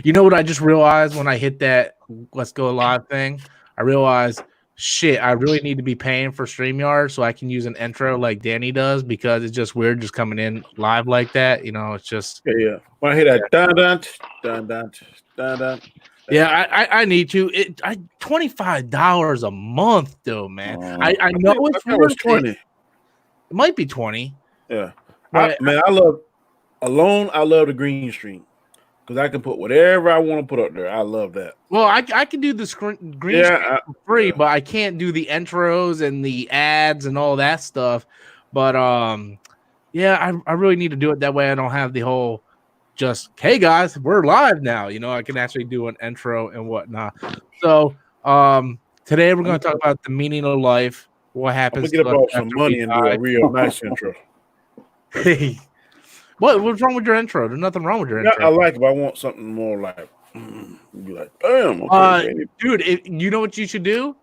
You know what I just realized when I hit that let's go live thing? I realized shit, I really need to be paying for StreamYard so I can use an intro like Danny does because it's just weird just coming in live like that. You know, it's just Yeah. When I hear that dun dun dun dun dun dun. yeah, I need to. I $25 a month though, man. I know it's that was worth 20. it. It might be 20. Yeah. But I love the green screen. Because I can put whatever I want to put up there. I love that. Well, I can do the green screen for free, but I can't do the intros and the ads and all that stuff. But yeah, I really need to do it that way. I don't have the whole just hey guys, we're live now. You know, I can actually do an intro and whatnot. So today we're going to talk about the meaning of life. What happens? I'm gonna get about some money and do a real nice intro. Hey. What's wrong with your intro? There's nothing wrong with your intro. I like it, but I want something more like, be like, damn. Okay, dude, you know what you should do?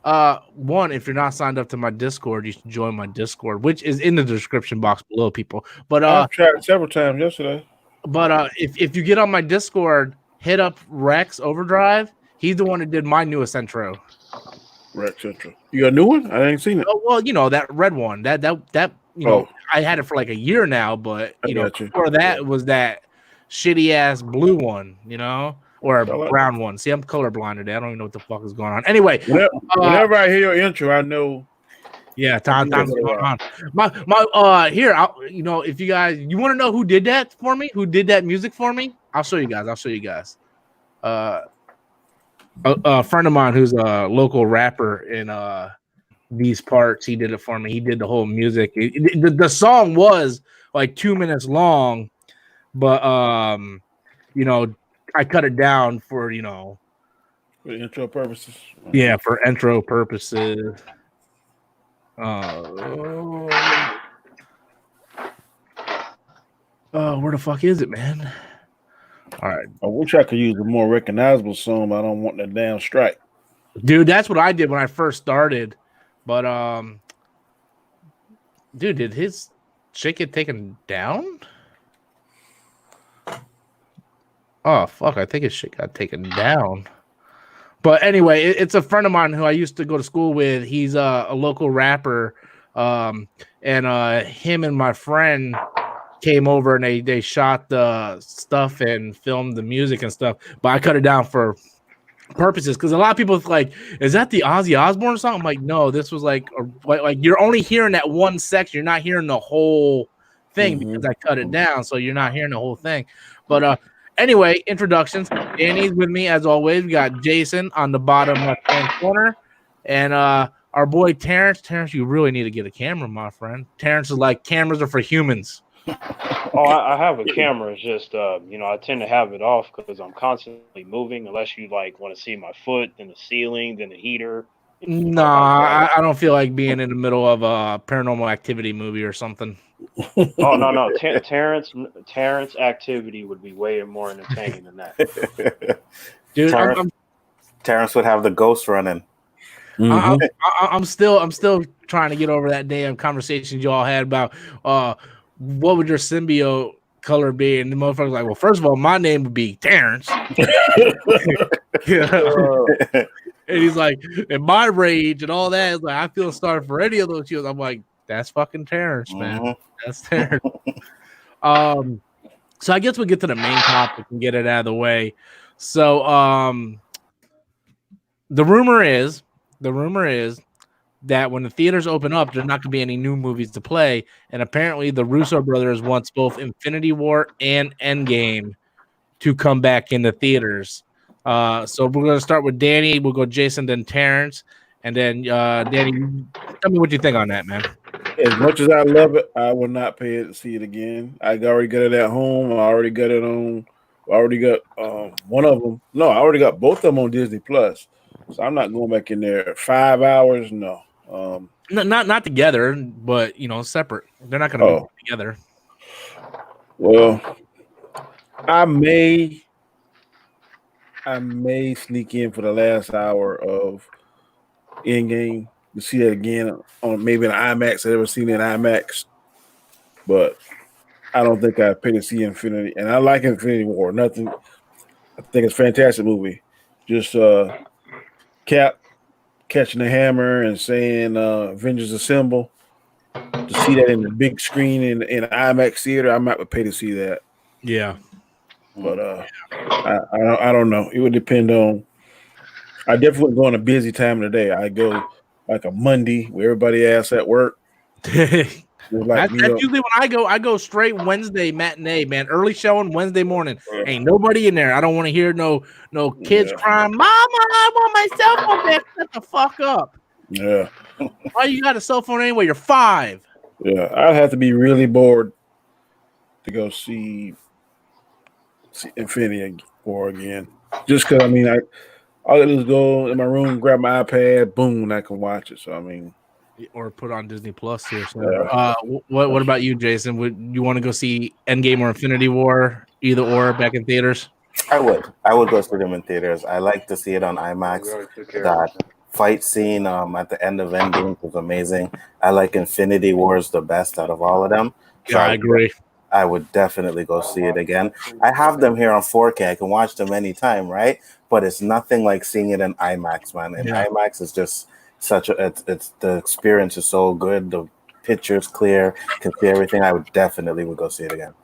One, if you're not signed up to my Discord, you should join my Discord, which is in the description box below, people. But I've tried several times yesterday. But if you get on my Discord, hit up Rex Overdrive. He's the one that did my newest intro. Rex intro. You got a new one? I ain't seen it. Oh, well, you know that red one. That you know. I had it for like a year now, but you know, before that was that shitty ass blue one, you know, or a brown one. See, I'm colorblind today. I don't even know what the fuck is going on. Anyway, whenever I hear your intro, I know. Yeah, time's going on. My here, you know, if you guys want to know who did that for me, who did that music for me, I'll show you guys. A friend of mine who's a local rapper in these parts, he did it for me. He did the whole music. The song was like 2 minutes long, but you know, I cut it down for, you know, for intro purposes. Yeah, for intro purposes. Where the fuck is it, man? All right. I wish I could use a more recognizable song, but I don't want that damn strike. Dude, that's what I did when I first started. But dude, did his shit get taken down? Oh fuck, I think his shit got taken down. But anyway, it's a friend of mine who I used to go to school with. He's a local rapper. And him and my friend came over and they shot the stuff and filmed the music and stuff. But I cut it down for purposes because a lot of people like, is that the Ozzy Osbourne song? I'm like, no, this was like you're only hearing that one section. You're not hearing the whole thing because I cut it down, so you're not hearing the whole thing. But anyway, introductions. Danny's with me as always. We got Jason on the bottom left-hand corner, and our boy Terrence. Terrence, you really need to get a camera, my friend. Terrence is like, cameras are for humans. Oh, I have a camera. It's just, you know, I tend to have it off because I'm constantly moving. Unless you like want to see my foot, then the ceiling, then the heater. Nah, I don't feel like being in the middle of a Paranormal Activity movie or something. Oh no, Terrence Activity would be way more entertaining than that. Dude, Terrence would have the ghost running. I'm still trying to get over that damn conversation y'all had about what would your symbiote color be? And the motherfucker's like, well, first of all, my name would be Terrence. And he's like, and my rage and all that is like, I feel sorry for any of those shows. I'm like, that's fucking Terrence, man. That's Terrence. So I guess we'll get to the main topic and get it out of the way. So the rumor is that when the theaters open up, there's not going to be any new movies to play. And apparently the Russo brothers wants both Infinity War and Endgame to come back in the theaters. So we're going to start with Danny. We'll go Jason, then Terrence. And then Danny, tell me what you think on that, man. As much as I love it, I will not pay it to see it again. I already got it at home. I already got it on. I already got one of them. No, I already got both of them on Disney Plus. So I'm not going back in there 5 hours. No. Not together, but you know, separate. They're not going to be together. Well, I may sneak in for the last hour of Endgame to see that again on maybe an IMAX. I've never seen it in IMAX, but I don't think I pay to see Infinity. And I like Infinity War. Nothing. I think it's a fantastic movie. Just Cap catching the hammer and saying Avengers Assemble. To see that in the big screen in an IMAX theater, I might pay to see that. Yeah. But I don't know. It would depend on. I definitely wouldn't go on a busy time of the day. I go like a Monday where everybody else at work. Like that's usually when I go. I go straight Wednesday matinee, man. Early showing Wednesday morning. Ain't nobody in there. I don't want to hear no kids crying. Mama, I want my cell phone back. Shut the fuck up. Yeah. Why you got a cell phone anyway? You're 5. Yeah, I'd have to be really bored to go see Infinity War again. Just because, I mean, I'll just go in my room, grab my iPad, boom, and I can watch it. So, I mean. Or put on Disney Plus here. So, what about you, Jason? Would you want to go see Endgame or Infinity War, either or, back in theaters? I would go see them in theaters. I like to see it on IMAX. That fight scene at the end of Endgame was amazing. I like Infinity Wars the best out of all of them. So yeah, I agree. I would definitely go see it again. I have them here on 4K. I can watch them anytime, right? But it's nothing like seeing it in IMAX, man. And IMAX is just it's the experience is so good. The picture's clear, can see everything. I would go see it again.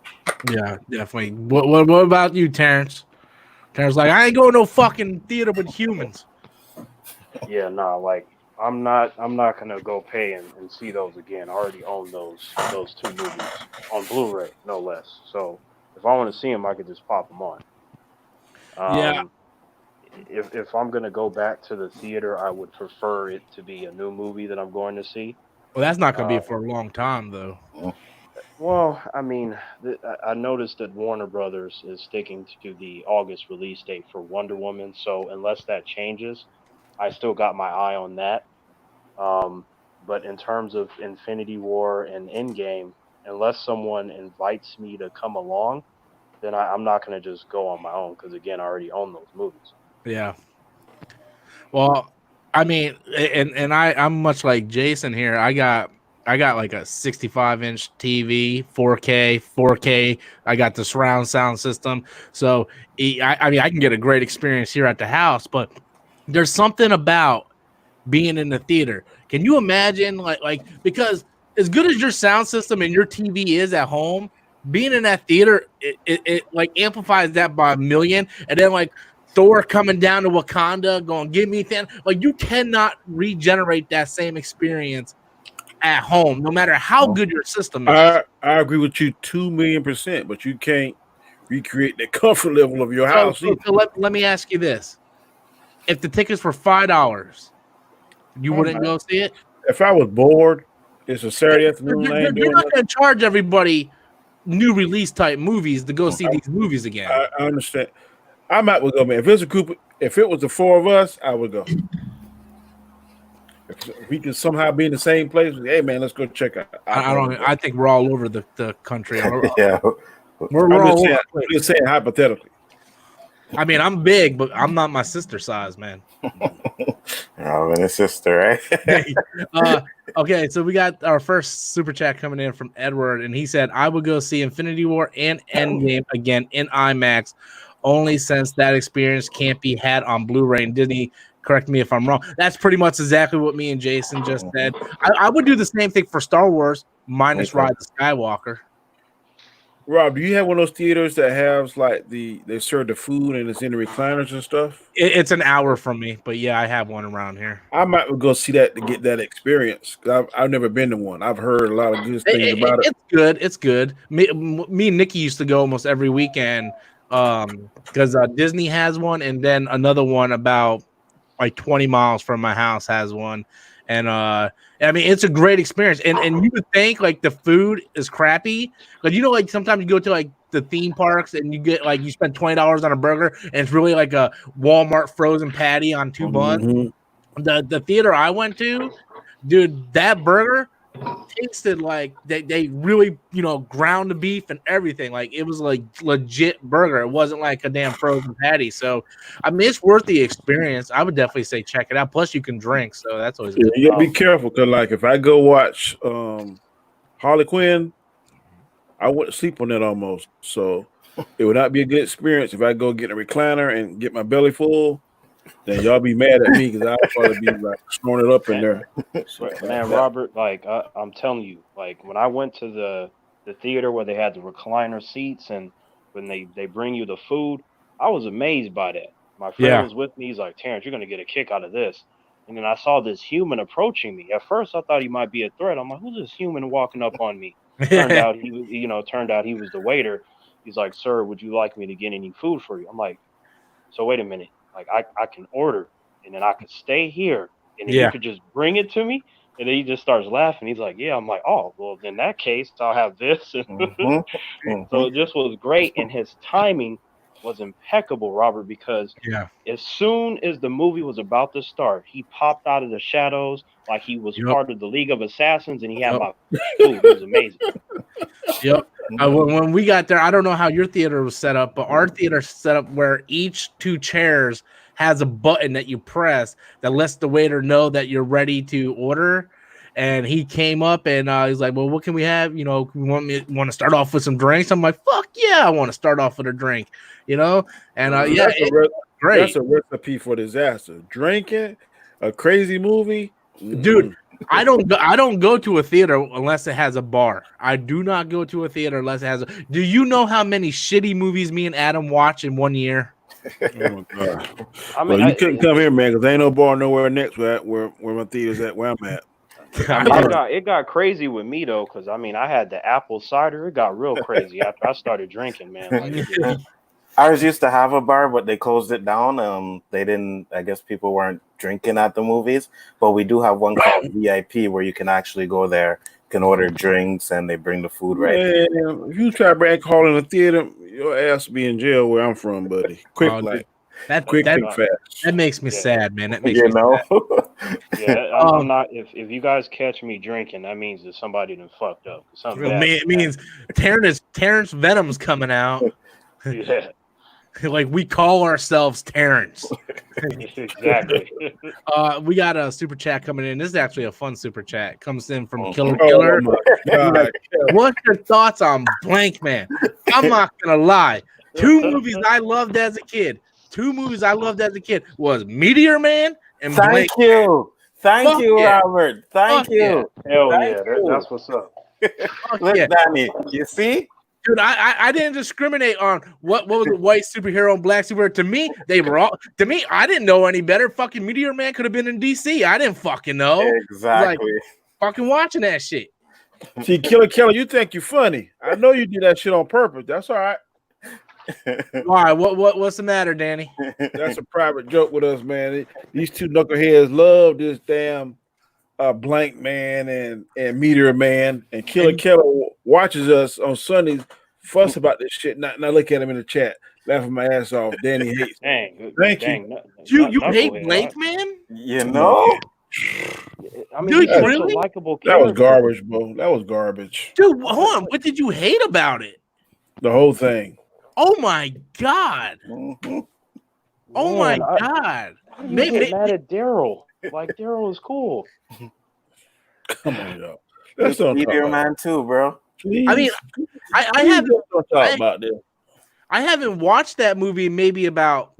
Yeah, definitely. What about you, Terrence? Terrence like, I ain't going no fucking theater with humans. Yeah, no, like I'm not gonna go pay and see those again. I already own those 2 movies on Blu-ray, no less. So if I want to see them, I could just pop them on. Yeah. If I'm gonna go back to the theater, I would prefer it to be a new movie that I'm going to see. Well, that's not gonna be for a long time, though. Well, I mean, I noticed that Warner Brothers is sticking to the August release date for Wonder Woman. So unless that changes, I still got my eye on that. But in terms of Infinity War and Endgame, unless someone invites me to come along, then I'm not going to just go on my own because, again, I already own those movies. Yeah. Well, I mean, and I'm much like Jason here. I got like a 65-inch TV, 4K. I got the surround sound system. So, I mean, I can get a great experience here at the house, but there's something about being in the theater. Can you imagine like because as good as your sound system and your TV is at home, being in that theater, it like amplifies that by a million. And then like Thor coming down to Wakanda going, give me Thanos. Like you cannot regenerate that same experience at home, no matter how good your system is. I agree with you 2,000,000%, but you can't recreate the comfort level of your house. So let me ask you this. If the tickets were $5, you wouldn't go see it? If I was bored, it's a Saturday afternoon. You're not going to charge everybody new release type movies to go see these movies again. I understand. I might well go, man. If it's a group, if it was the 4 of us, I would go. If we could somehow be in the same place, hey man, let's go check out. I think we're all over the country. Yeah, I'm just saying hypothetically. I mean, I'm big, but I'm not my sister size, man. Oh, and a sister, right? Okay, so we got our first super chat coming in from Edward, and he said, I would go see Infinity War and Endgame again in IMAX, only since that experience can't be had on Blu-ray and Disney. Correct me if I'm wrong. That's pretty much exactly what me and Jason just said. I would do the same thing for Star Wars, minus Rise of Skywalker. Rob, do you have one of those theaters that has like they serve the food and it's in the recliners and stuff? It's an hour from me, but yeah, I have one around here. I might go see that to get that experience. I've never been to one. I've heard a lot of good things about it. It's good. It's good. Me and Nikki used to go almost every weekend because Disney has one, and then another one about like 20 miles from my house has one. And I mean, it's a great experience. And you would think like the food is crappy, but you know, like sometimes you go to like the theme parks and you get like you spend $20 on a burger, and it's really like a Walmart frozen patty on 2 buns. The theater I went to, dude, that burger tasted like they really, you know, ground the beef and everything. Like it was like legit burger. It wasn't like a damn frozen patty. So I mean, it's worth the experience. I would definitely say check it out. Plus you can drink, so that's always good. You gotta be careful because like if I go watch Harley Quinn, I wouldn't sleep on that almost. So It would not be a good experience if I go get a recliner and get my belly full. Then y'all be mad at me because I'll probably be like throwing it up in there. So, Man, Robert, like I'm telling you, like when I went to the theater where they had the recliner seats and when they bring you the food, I was amazed by that. My friend Yeah. was with me. He's like, Terrence, you're gonna get a kick out of this. And then I saw this human approaching me. At first, I thought he might be a threat. I'm like, who's this human walking up on me? Turned out he was, turned out he was the waiter. He's like, sir, would you like me to get any food for you? I'm like, so wait a minute. Like I can order and then I could stay here and then you could just bring it to me. And then he just starts laughing. He's like, yeah. I'm like, oh, well, in that case, I'll have this. So it just was great. And his timing was impeccable, Robert, because as soon as the movie was about to start, he popped out of the shadows like he was part of the League of Assassins and he had my food. It was amazing. When we got there, I don't know how your theater was set up, but our theater set up where each 2 chairs has a button that you press that lets the waiter know that you're ready to order. And he came up and he's like, well, what can we have? You know, we want to start off with some drinks. I'm like, fuck yeah, I want to start off with a drink, And great. That's a recipe for disaster. Drinking, a crazy movie. Dude, I don't go to a theater unless it has a bar. I do not go to a theater unless it has Do you know how many shitty movies me and Adam watch in 1 year? Oh my God. You couldn't come here, man, because ain't no bar nowhere next where my theater's at, where I'm at. It got crazy with me though, because I had the apple cider. It got real crazy after I started drinking, man. Ours used to have a bar, but they closed it down. They didn't. I guess people weren't drinking at the movies, but we do have one called VIP where you can actually go there, can order drinks, and they bring the food right. Man, if you try to bring alcohol in the theater, your ass will be in jail where I'm from, buddy. Quick and fast. That makes me sad, man. That makes me sad. I'm not. If you guys catch me drinking, that means that somebody done fucked up. It means Terrence Venom's coming out. Yeah. Like we call ourselves Terrence. Exactly. We got a super chat coming in. This is actually a fun super chat. It comes in from Killer. What's your thoughts on Blank Man? I'm not gonna lie. 2 movies I loved as a kid. Was Meteor Man and Blank. Thank you, Robert. Thank you. Hell yeah, that's what's up. Look, Danny, you see? Dude, I didn't discriminate on what was a white superhero and black superhero. To me, they were all. To me, I didn't know any better. Fucking Meteor Man could have been in DC. I didn't fucking know. Exactly. Like, fucking watching that shit. See, Killer, you think you're funny. I know you did that shit on purpose. That's all right. Why? What's the matter, Danny? That's a private joke with us, man. These 2 knuckleheads love this damn Blank Man and Meteor Man, and Killer watches us on Sundays fuss about this shit. Not look at him in the chat, laughing my ass off. Danny hates. Thank you. You hate Blank Man? You know? Dude, really? That was garbage, bro. That was garbage. Dude, hold on. What did you hate about it? The whole thing. Oh my God. Oh my God. You get mad at Daryl. Like Daryl is cool. Come on, y'all. That's not Meteor Man too, bro. Please. I mean, I haven't watched that movie in maybe about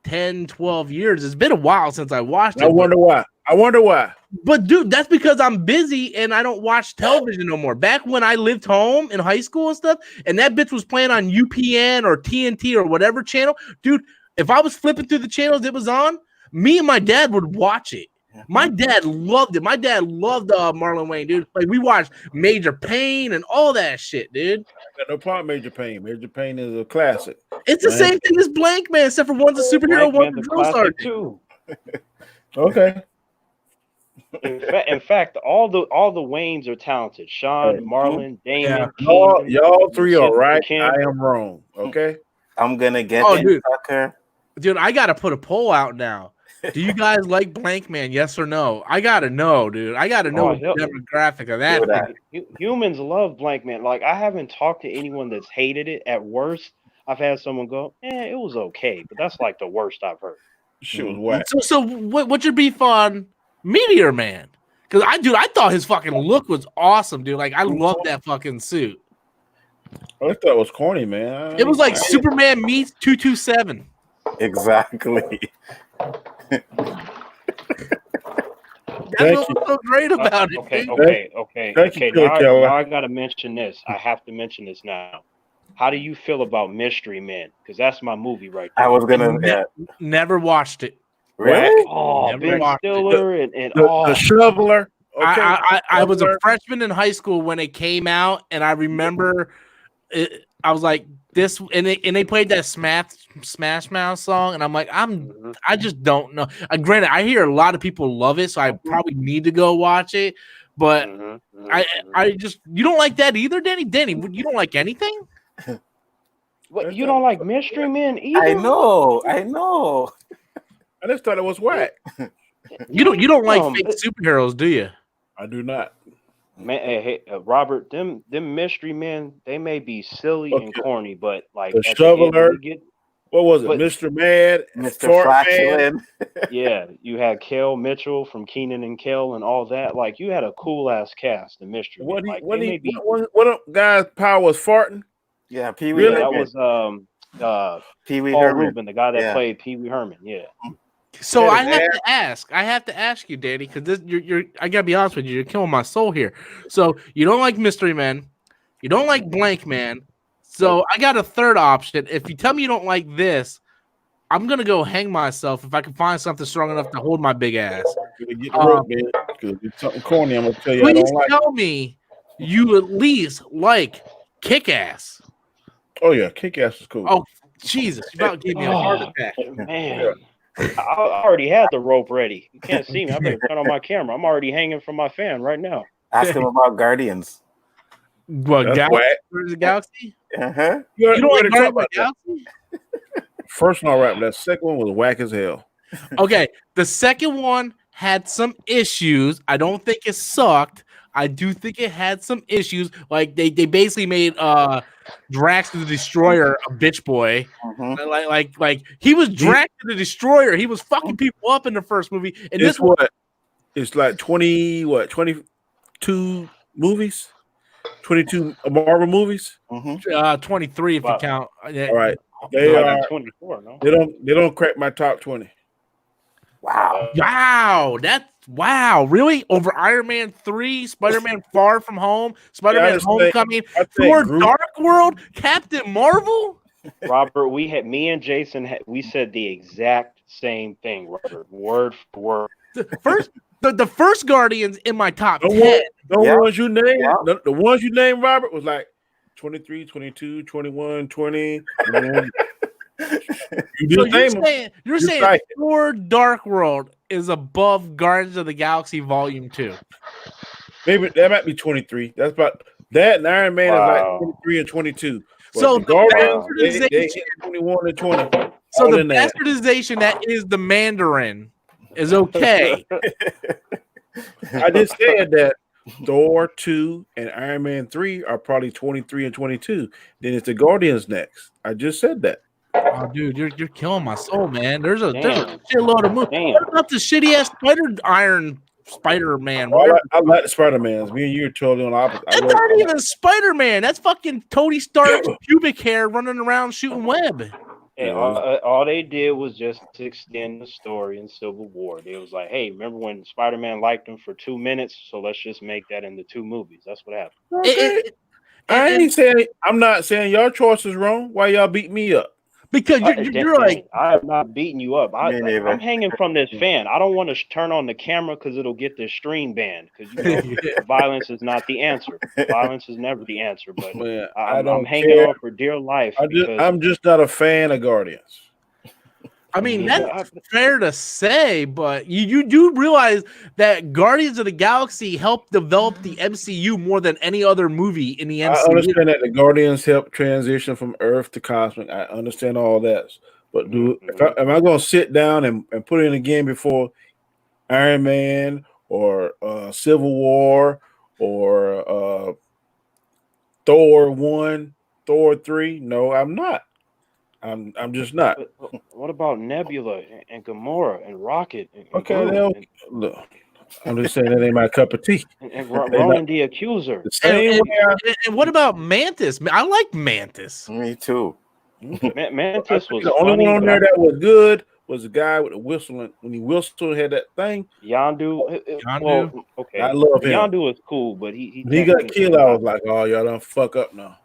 10, 12 years. It's been a while since I watched it. I wonder why. But dude, that's because I'm busy and I don't watch television no more. Back when I lived home in high school and stuff, and that bitch was playing on UPN or TNT or whatever channel, dude, if I was flipping through the channels it was on, me and my dad would watch it. My dad loved it. My dad loved Marlon Wayne, dude. Like we watched Major Payne and all that shit, dude. I got no problem with Major Payne. Major Payne is a classic. It's the same thing as Blank Man, except for one's a superhero, one's a drill sergeant too. Okay. In fact, all the Waynes are talented. Sean, Marlon, Damon. Y'all 3 are right. I am wrong. Okay. I'm gonna get Tucker. Dude, I gotta put a poll out now. Do you guys like Blank Man? Yes or no? I gotta know, dude. I gotta know the demographic of that. Humans love Blank Man. Like I haven't talked to anyone that's hated it. At worst, I've had someone go, it was okay, but that's like the worst I've heard. Shit was whack. So what's your beef on Meteor Man? Because I thought his fucking look was awesome, dude. Like I love that fucking suit. I thought it was corny, man. It was like Superman meets 227. Exactly. That's what was so great about it. Okay. Now I gotta mention this. I have to mention this now. How do you feel about Mystery Men? Because that's my movie right there. I was gonna never watched it. Really? Oh, Never Ben watched Stiller and the shoveler. Okay. I was a freshman in high school when it came out, and I remember it, I was like this, and they played that Smash Mouth song, and I'm like, I just don't know. Granted, I hear a lot of people love it, so I probably need to go watch it. But I just you don't like that either, Danny? Danny, you don't like anything? What, you don't like Mystery Men either? I know. I just thought it was whack. You don't like fake superheroes, do you? I do not. Man, hey, Robert, them Mystery Men, they may be silly and corny, but like the shoveler. What was it, but, Mr. Mad, Mr. Flatulent? Yeah, you had Kel Mitchell from Kenan and Kel and all that. Like you had a cool ass cast in Mystery Men. What guy's power was farting? Yeah, Pee Wee. Really? That was Pee Wee Paul Rubin, the guy that played Pee Wee Herman. Yeah. So I have to ask you, Danny, because you're I gotta be honest with you, you're killing my soul here. So you don't like Mystery Men, you don't like Blank Man. So I got a third option. If you tell me you don't like this, I'm gonna go hang myself if I can find something strong enough to hold my big ass. Get the rope, man. It's something corny. I'm gonna tell you. Please tell me you at least like Kick-Ass. Oh yeah, Kick-Ass is cool. Oh Jesus, you about gave me a heart attack, man. Yeah. I already had the rope ready. You can't see me. I better turn on my camera. I'm already hanging from my fan right now. Ask him about Guardians. What, Galaxy? Uh-huh. You don't like Guardians of the Galaxy? First one, all right, but that second one was whack as hell. Okay, the second one had some issues. I don't think it sucked. I do think it had some issues. Like they basically made Drax the Destroyer a bitch boy. Like he was Drax the Destroyer. He was fucking people up in the first movie. And this one, it's like 22 movies, 22 Marvel movies. 23 if you count. All right, they are 24. No, they don't crack my top 20. Wow, really? Over Iron Man 3, Spider-Man Far From Home, Spider-Man Homecoming, Thor Dark World, Captain Marvel? Robert, me and Jason, we said the exact same thing, Robert, word for word. The first Guardians in my top 10. Ones you named, the ones you named, Robert, was like 23, 22, 21, 20. You're saying Thor Dark World is above Guardians of the Galaxy Volume 2. Maybe that might be 23. That's about that, and Iron Man is like 23 and 22. But so the Guardians, they 21 and 20. So the bastardization that is the Mandarin is okay. I just said that Thor 2 and Iron Man 3 are probably 23 and 22. Then it's the Guardians next. I just said that. Oh, dude, you're killing my soul, man. There's a shitload of movies. What about the shitty ass Spider-Man? I like the Spider-Mans. Me and you are totally on the opposite. That's not even Spider-Man. That's fucking Tony Stark's pubic hair running around shooting web. Hey, all they did was just to extend the story in Civil War. They was like, hey, remember when Spider-Man liked him for 2 minutes? So let's just make that into 2 movies. That's what happened. I'm not saying your choice is wrong. Why y'all beat me up? Because you're like, I am not beating you up. I'm hanging from this fan. I don't want to turn on the camera because it'll get the stream banned. Because violence is not the answer. Violence is never the answer. But man, I'm hanging on for dear life. I'm just not a fan of Guardians. I mean, that's fair to say, but you do realize that Guardians of the Galaxy helped develop the MCU more than any other movie in the MCU. I understand that the Guardians helped transition from Earth to Cosmic. I understand all that. But am I going to sit down and put in a game before Iron Man or Civil War or Thor 1, Thor 3? No, I'm not. I'm just not. What about Nebula and Gamora and Rocket? And okay, look, I'm just saying that ain't my cup of tea. And Ronan the Accuser. The same way. And what about Mantis? I like Mantis. Me too. Mantis was The only funny, one on but there that was good was the guy with the whistling. When he whistled, had that thing. Yondu. Yondu? Well, okay. I love him. Yondu was cool, but he When he got technically killed, I was like, "Oh, y'all done fuck up now."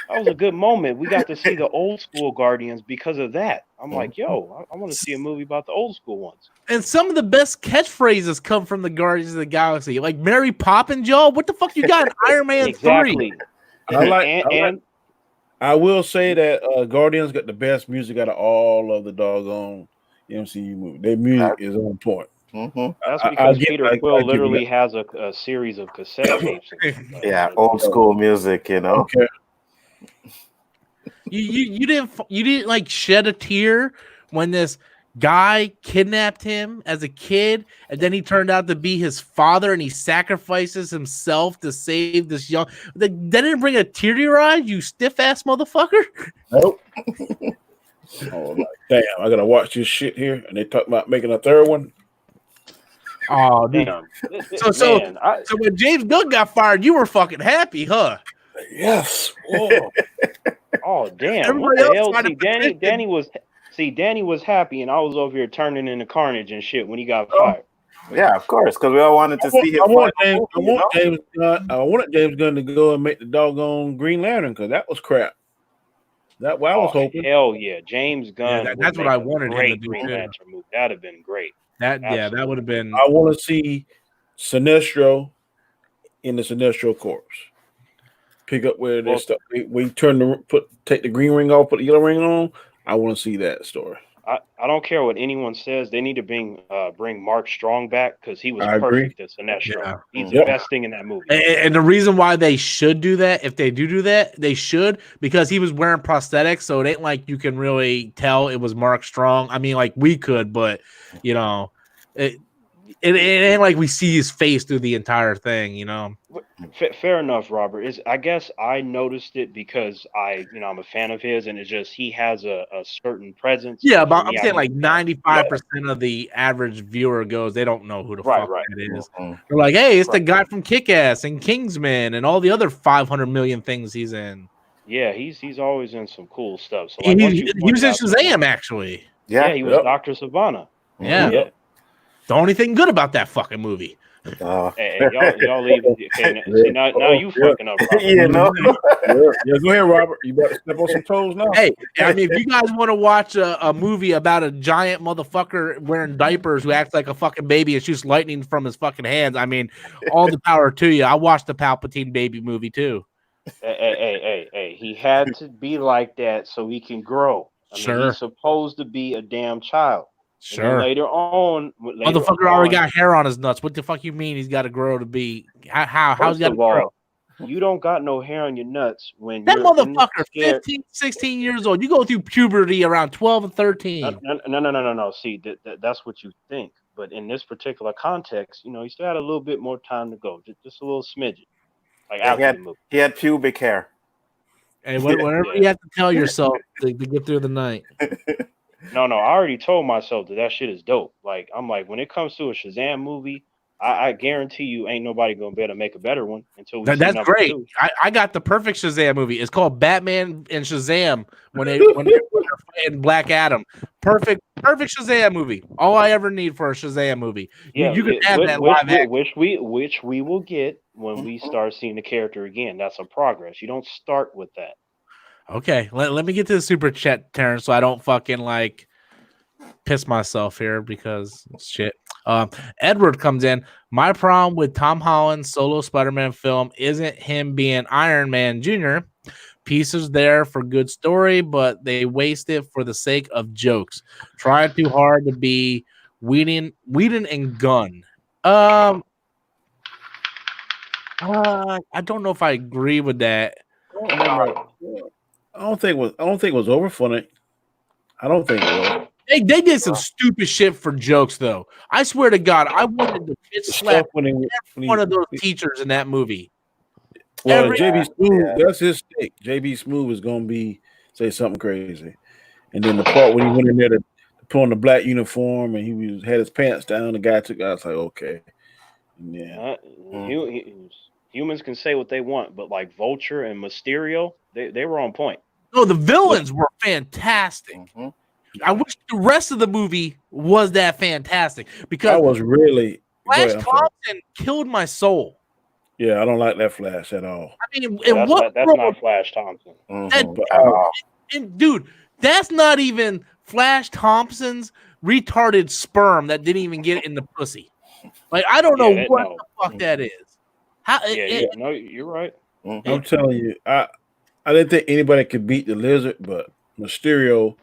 that was a good moment. We got to see the old school Guardians because of that. I'm like, yo, I want to see a movie about the old school ones. And some of the best catchphrases come from the Guardians of the Galaxy, like Mary Poppins, y'all. What the fuck you got in Iron Man 3? Exactly. I will say that Guardians got the best music out of all of the doggone MCU movies. Their music is on point. That's because Peter Quill literally has a series of cassette tapes. Yeah, old school music, you know. Okay. You didn't like shed a tear when this guy kidnapped him as a kid, and then he turned out to be his father, and he sacrifices himself to save this young. That didn't bring a tear to your eye, you stiff ass motherfucker. Nope. Oh, damn! I gotta watch this shit here, and they talk about making a third one. Oh, damn! So when James Gunn got fired, you were fucking happy, huh? Yes. Whoa. Oh, damn! Everybody What the else hell? Danny was happy, and I was over here turning into carnage and shit when he got fired. Yeah, of course, because we all wanted to see him. I wanted James Gunn to go and make the doggone Green Lantern because that was crap. That's what I was hoping. Hell yeah, James Gunn. Yeah, that's what I wanted him to do. Green Lantern movie. That'd have been great. That would have been. I want to see Sinestro in the Sinestro Corps. Pick up where they stuff. We take the green ring off, put the yellow ring on. I want to see that story. I don't care what anyone says. They need to bring Mark Strong back because he was perfect as Sinestro. Yeah. He's the best thing in that movie. And the reason why they should do that, if they do that, they should, because he was wearing prosthetics, so it ain't like you can really tell it was Mark Strong. I mean, like we could, but you know, it ain't like we see his face through the entire thing, you know. Fair enough, Robert. I guess I noticed it because I'm a fan of his, and it's just he has a certain presence. Yeah, but I'm saying like 95% of the average viewer goes, they don't know who the fuck that is. They're like, hey, it's the guy from Kick-Ass and Kingsman and all the other 500 million things he's in. Yeah, he's always in some cool stuff. So like, he was in Shazam, actually. Yeah, he was Dr. Savannah. Yeah. The only thing good about that fucking movie. Hey, y'all leave. Okay, see, now you fucking up. Robert. Yeah, no. Yeah, go ahead, Robert. You better step on some toes now. Hey, I mean, if you guys want to watch a movie about a giant motherfucker wearing diapers who acts like a fucking baby and shoots lightning from his fucking hands, I mean, all the power to you. I watched the Palpatine baby movie too. Hey, he had to be like that so he can grow. I mean, he's supposed to be a damn child. Sure. Later on, motherfucker already got hair on his nuts. What the fuck you mean he's got to grow to be? How's he got to grow? You don't got no hair on your nuts when that motherfucker 15, 16 years old. You go through puberty around 12 and 13. No. See, that's what you think. But in this particular context, he still had a little bit more time to go. Just a little smidgen. Like he had pubic hair. Hey, whatever you have to tell yourself to get through the night. No, I already told myself that shit is dope. Like, I'm like, when it comes to a Shazam movie, I guarantee you ain't nobody gonna be able to make a better one until we see That's great. 2. I got the perfect Shazam movie. It's called Batman and Shazam when they're fighting Black Adam. Perfect Shazam movie. All I ever need for a Shazam movie. Yeah, you can have that live action. Which we will get when we start seeing the character again. That's a progress. You don't start with that. Okay, let me get to the super chat, Terrence, so I don't fucking like piss myself here because shit. Edward comes in. My problem with Tom Holland's solo Spider-Man film isn't him being Iron Man Jr. Pieces there for good story, but they waste it for the sake of jokes. Try too hard to be Whedon and Gunn. I don't know if I agree with that. I don't think it was over funny. I don't think it was. They did some stupid shit for jokes, though. I swear to God, I wanted to bitch slap one of those teachers in that movie. Well, JB Smooth, that's his stick. JB Smooth is going to say something crazy. And then the part when he went in there to put on the black uniform and he had his pants down, the guy took out. I was like, okay. Yeah. Humans can say what they want, but like Vulture and Mysterio, they were on point. No, the villains were fantastic. Mm-hmm. I wish the rest of the movie was that fantastic I because was really. Go Flash ahead, I'm sorry. Thompson killed my soul. Yeah, I don't like that Flash at all. I mean, Yeah, and what that's not Flash Thompson. Mm-hmm. But, At all. and dude, that's not even Flash Thompson's retarded sperm that didn't even get in the pussy. Like, I don't know what the fuck that is. How? No, you're right. Mm-hmm. I'm telling you, I didn't think anybody could beat the Lizard, but Mysterio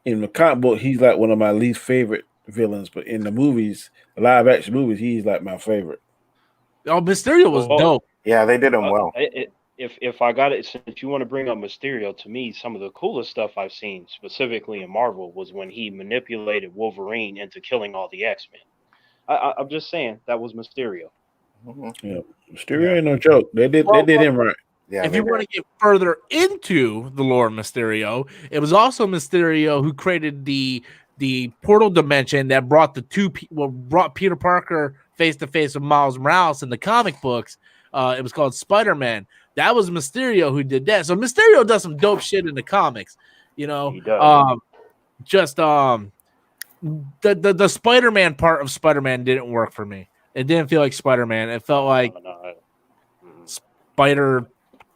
in the comic book, he's like one of my least favorite villains. But in the movies, the live action movies, he's like my favorite. Oh, Mysterio was dope. Yeah, they did him well. If I got it, since you want to bring up Mysterio, to me, some of the coolest stuff I've seen, specifically in Marvel, was when he manipulated Wolverine into killing all the X-Men. I'm just saying that was Mysterio. Mm-hmm. Yeah, Mysterio ain't no joke. They did him right. Yeah, if you want to get further into the lore of Mysterio, it was also Mysterio who created the portal dimension that brought brought Peter Parker face to face with Miles Morales in the comic books. It was called Spider-Man. That was Mysterio who did that. So Mysterio does some dope shit in the comics. You know, He does. The Spider-Man part of Spider-Man didn't work for me. It didn't feel like Spider-Man. It felt like Spider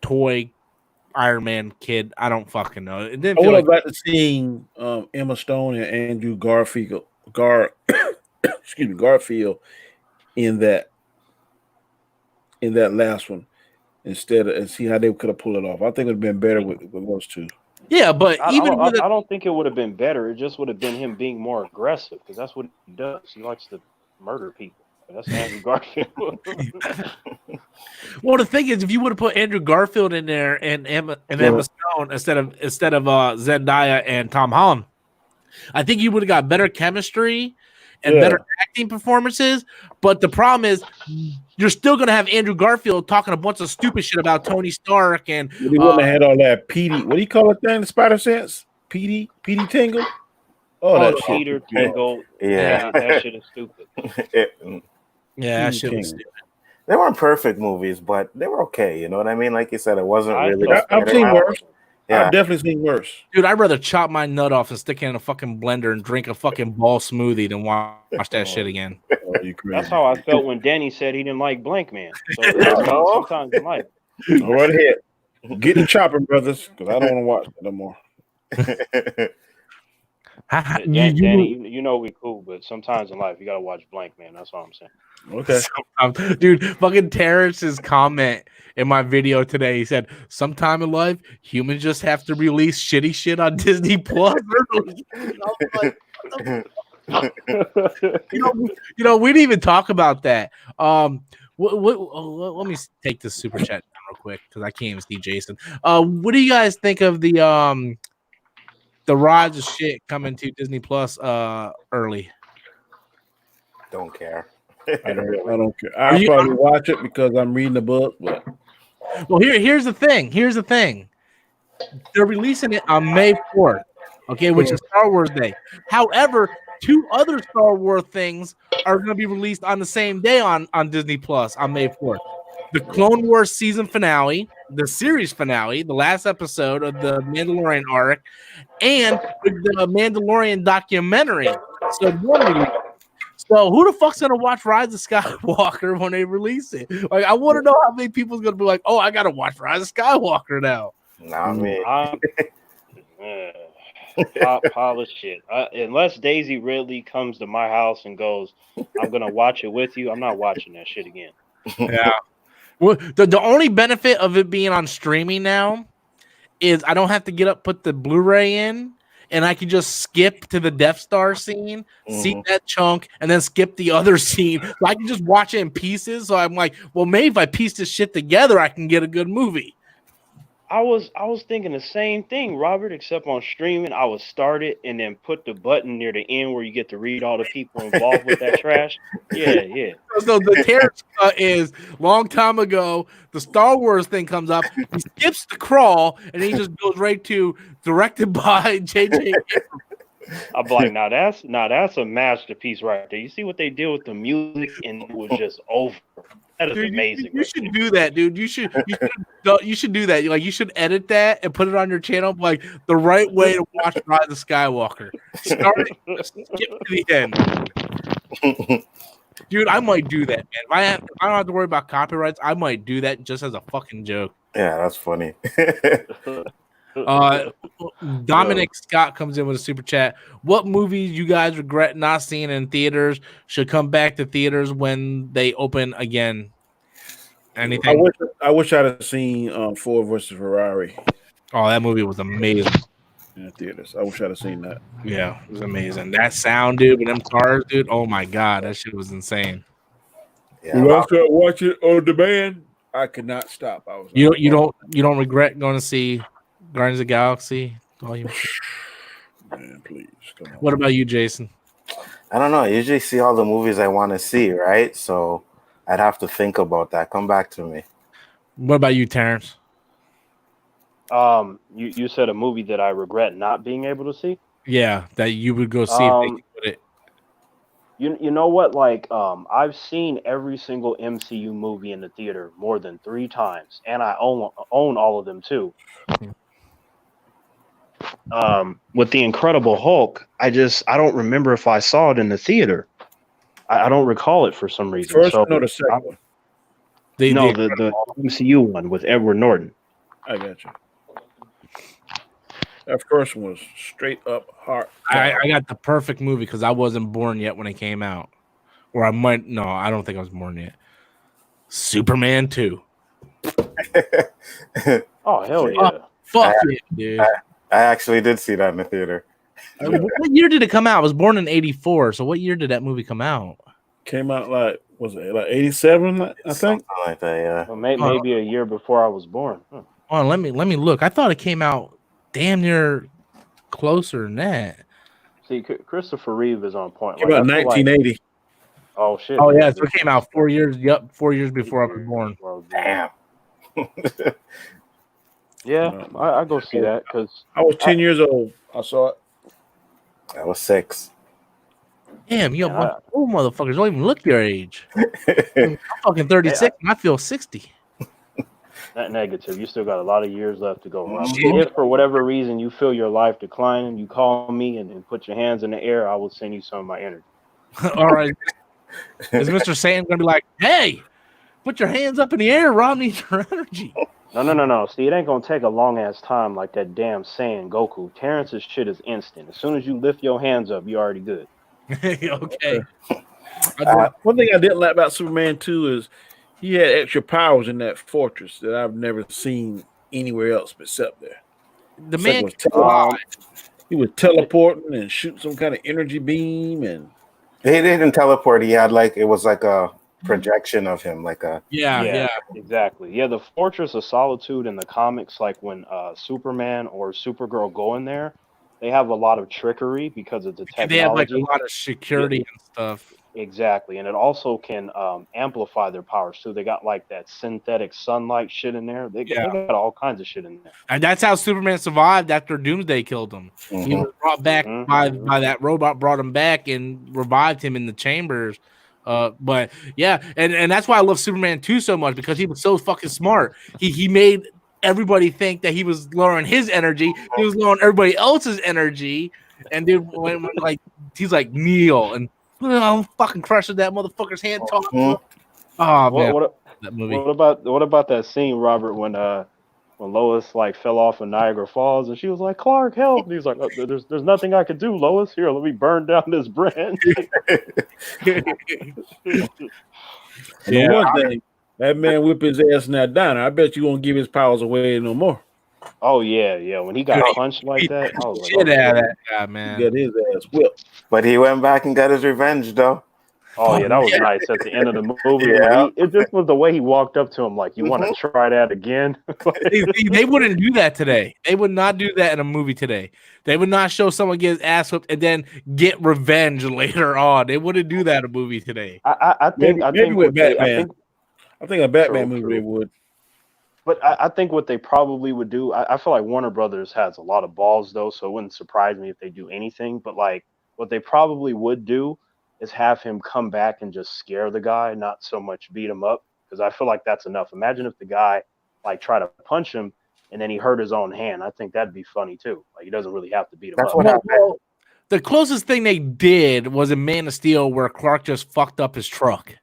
toy Iron Man kid. I don't fucking know. It didn't I feel would have like liked to see Emma Stone and Andrew Garfield in that last one instead of, and see how they could have pulled it off. I think it would have been better with those two. Yeah, but I don't think it would have been better. It just would have been him being more aggressive because that's what he does. He likes to murder people. That's Andrew Garfield. Well, the thing is, if you would have put Andrew Garfield in there and Emma Stone instead of Zendaya and Tom Holland, I think you would have got better chemistry and better acting performances. But the problem is, you're still going to have Andrew Garfield talking a bunch of stupid shit about Tony Stark, and he wouldn't have had all that PD. What do you call it then? The Spider Sense? PD Tingle? Oh, that Peter shit. Tingle. Yeah. That shit is stupid. Yeah, that shit was stupid. They weren't perfect movies, but they were okay. You know what I mean? Like you said, it wasn't really. I've seen worse. Yeah. I've definitely seen worse. Dude, I'd rather chop my nut off and stick it in a fucking blender and drink a fucking ball smoothie than watch that shit again. Oh, you crazy. That's how I felt when Danny said he didn't like Blank Man. So sometimes in life. Go right ahead. Get the chopping, brothers, because I don't want to watch it no more. Danny, you know we cool, but sometimes in life you gotta watch Blank Man. That's all I'm saying. Okay. Dude, fucking Terrence's comment in my video today, he said, sometime in life, humans just have to release shitty shit on Disney Plus. You know, we didn't even talk about that. Let me take this super chat down real quick because I can't even see Jason. What do you guys think of the rise of shit coming to Disney Plus early? Don't care. I don't care. I'll probably watch it because I'm reading the book. But well, here's the thing. They're releasing it on May 4th, okay, which is Star Wars Day. However, 2 other Star Wars things are going to be released on the same day on Disney Plus on May 4th. The Clone Wars season finale, the series finale, the last episode of the Mandalorian arc, and the Mandalorian documentary. So who the fuck's gonna watch Rise of Skywalker when they release it? Like, I want to know how many people's gonna be like, "Oh, I gotta watch Rise of Skywalker now." Nah, me. Pile of shit. Unless Daisy Ridley comes to my house and goes, "I'm gonna watch it with you," I'm not watching that shit again. Yeah. Well, the only benefit of it being on streaming now is I don't have to get up, put the Blu-ray in, and I can just skip to the Death Star scene, see that chunk, and then skip the other scene. So I can just watch it in pieces. So I'm like, well, maybe if I piece this shit together, I can get a good movie. I was thinking the same thing, Robert, except on streaming, I would start it and then put the button near the end where you get to read all the people involved with that trash. Yeah. So the Terrence is long time ago, the Star Wars thing comes up, he skips the crawl, and he just goes right to directed by J.J. Abrams. I'm like, now that's a masterpiece right there. You see what they did with the music, and it was just over. That is Dude, amazing. you should do that, dude. You should do that. Like, you should edit that and put it on your channel, like the right way to watch Rise of Skywalker. Start it, just skip to the end. Dude, I might do that, man. If I don't have to worry about copyrights, I might do that just as a fucking joke. Yeah, that's funny. Dominic Scott comes in with a super chat. What movies you guys regret not seeing in theaters should come back to theaters when they open again? Anything? I wish I'd have seen Ford versus Ferrari Oh, that movie was amazing. in the theaters. I wish I'd have seen that. Yeah, it was amazing. That sound, dude, with them cars, dude. Oh my god, that shit was insane. Yeah, When I started watching on demand, I could not stop. I was You don't regret going to see Guardians of the Galaxy? man, please come on. What about you, Jason? I don't know. I usually see all the movies I want to see, right? So I'd have to think about that. Come back to me. What about you, Terrence? You said a movie that I regret not being able to see. Yeah, that you would go see if they could put it. You know what? Like, I've seen every single MCU movie in the theater more than 3 times, and I own all of them too. With the Incredible Hulk, I don't remember if I saw it in the theater. I don't recall it for some reason. First one or the second one? The MCU one with Edward Norton. I got you. That first one was straight up hard. I got the perfect movie because I wasn't born yet when it came out. Or I might, no, I don't think I was born yet. Superman 2. Oh, hell yeah. Fuck yeah, dude. I actually did see that in the theater. What year did it come out? I was born in 84. So what year did that movie come out? Came out like, was it like 87, I think? Something like that, yeah. Well, maybe a year before I was born. Hold on, let me look. I thought it came out damn near closer than that. See, Christopher Reeve is on point. Came out 1980. Oh shit! Oh yeah, so it came out 4 years. Yep, 4 years before I was born. Damn. Yeah, I go see that because I was 10 years old. I saw it. I was 6. Damn, you motherfuckers don't even look your age. I'm fucking 36 and I feel 60. Not negative. You still got a lot of years left to go. Shit. If for whatever reason you feel your life declining, you call me and put your hands in the air. I will send you some of my energy. All right. Is Mr. Satan gonna be like, hey, put your hands up in the air, Rob needs your energy? No. See, it ain't gonna take a long ass time like that damn Saiyan Goku. Terrence's shit is instant. As soon as you lift your hands up, you're already good. Okay. One thing I didn't like about Superman 2 is he had extra powers in that fortress that I've never seen anywhere else except there. The man he was teleporting and shoot some kind of energy beam, and He didn't teleport. He had it was like a projection of him, like a yeah. Exactly. Yeah, the Fortress of Solitude in the comics, like when Superman or Supergirl go in there, they have a lot of trickery because of the technology. They have like a lot of security and stuff. Exactly, and it also can amplify their powers too. They got like that synthetic sunlight shit in there. They got all kinds of shit in there. And that's how Superman survived after Doomsday killed him. Mhm. He was brought back by that robot, brought him back and revived him in the chambers. But yeah, and that's why I love Superman 2 so much, because he was so fucking smart. He made everybody think that he was lowering his energy. He was lowering everybody else's energy. And dude, when like he's like Neil and I'm fucking crushing that motherfucker's hand. Oh man, that movie. What about that scene, Robert, when Lois like fell off in Niagara Falls and she was like, "Clark, help!" And he's like, oh, "There's nothing I could do, Lois. Here, let me burn down this branch." Yeah, one thing, that man whip his ass now down. I bet you won't give his powers away no more. Oh yeah. When he got punched like that, I was like, shit out of that guy, man. He got his ass whipped. But he went back and got his revenge, though. Oh yeah, that was nice at the end of the movie. Yeah. It just was the way he walked up to him, like, "You want to try that again?" They wouldn't do that today. They would not do that in a movie today. They would not show someone get his ass whipped and then get revenge later on. They wouldn't do that in a movie today. I think with Batman. I think I think a Batman movie they would. But I think what they probably would do, I feel like Warner Brothers has a lot of balls though, so it wouldn't surprise me if they do anything. But like what they probably would do is have him come back and just scare the guy, not so much beat him up. Because I feel like that's enough. Imagine if the guy like tried to punch him and then he hurt his own hand. I think that'd be funny too. Like he doesn't really have to beat him That's up. what happened. The closest thing they did was in Man of Steel where Clark just fucked up his truck.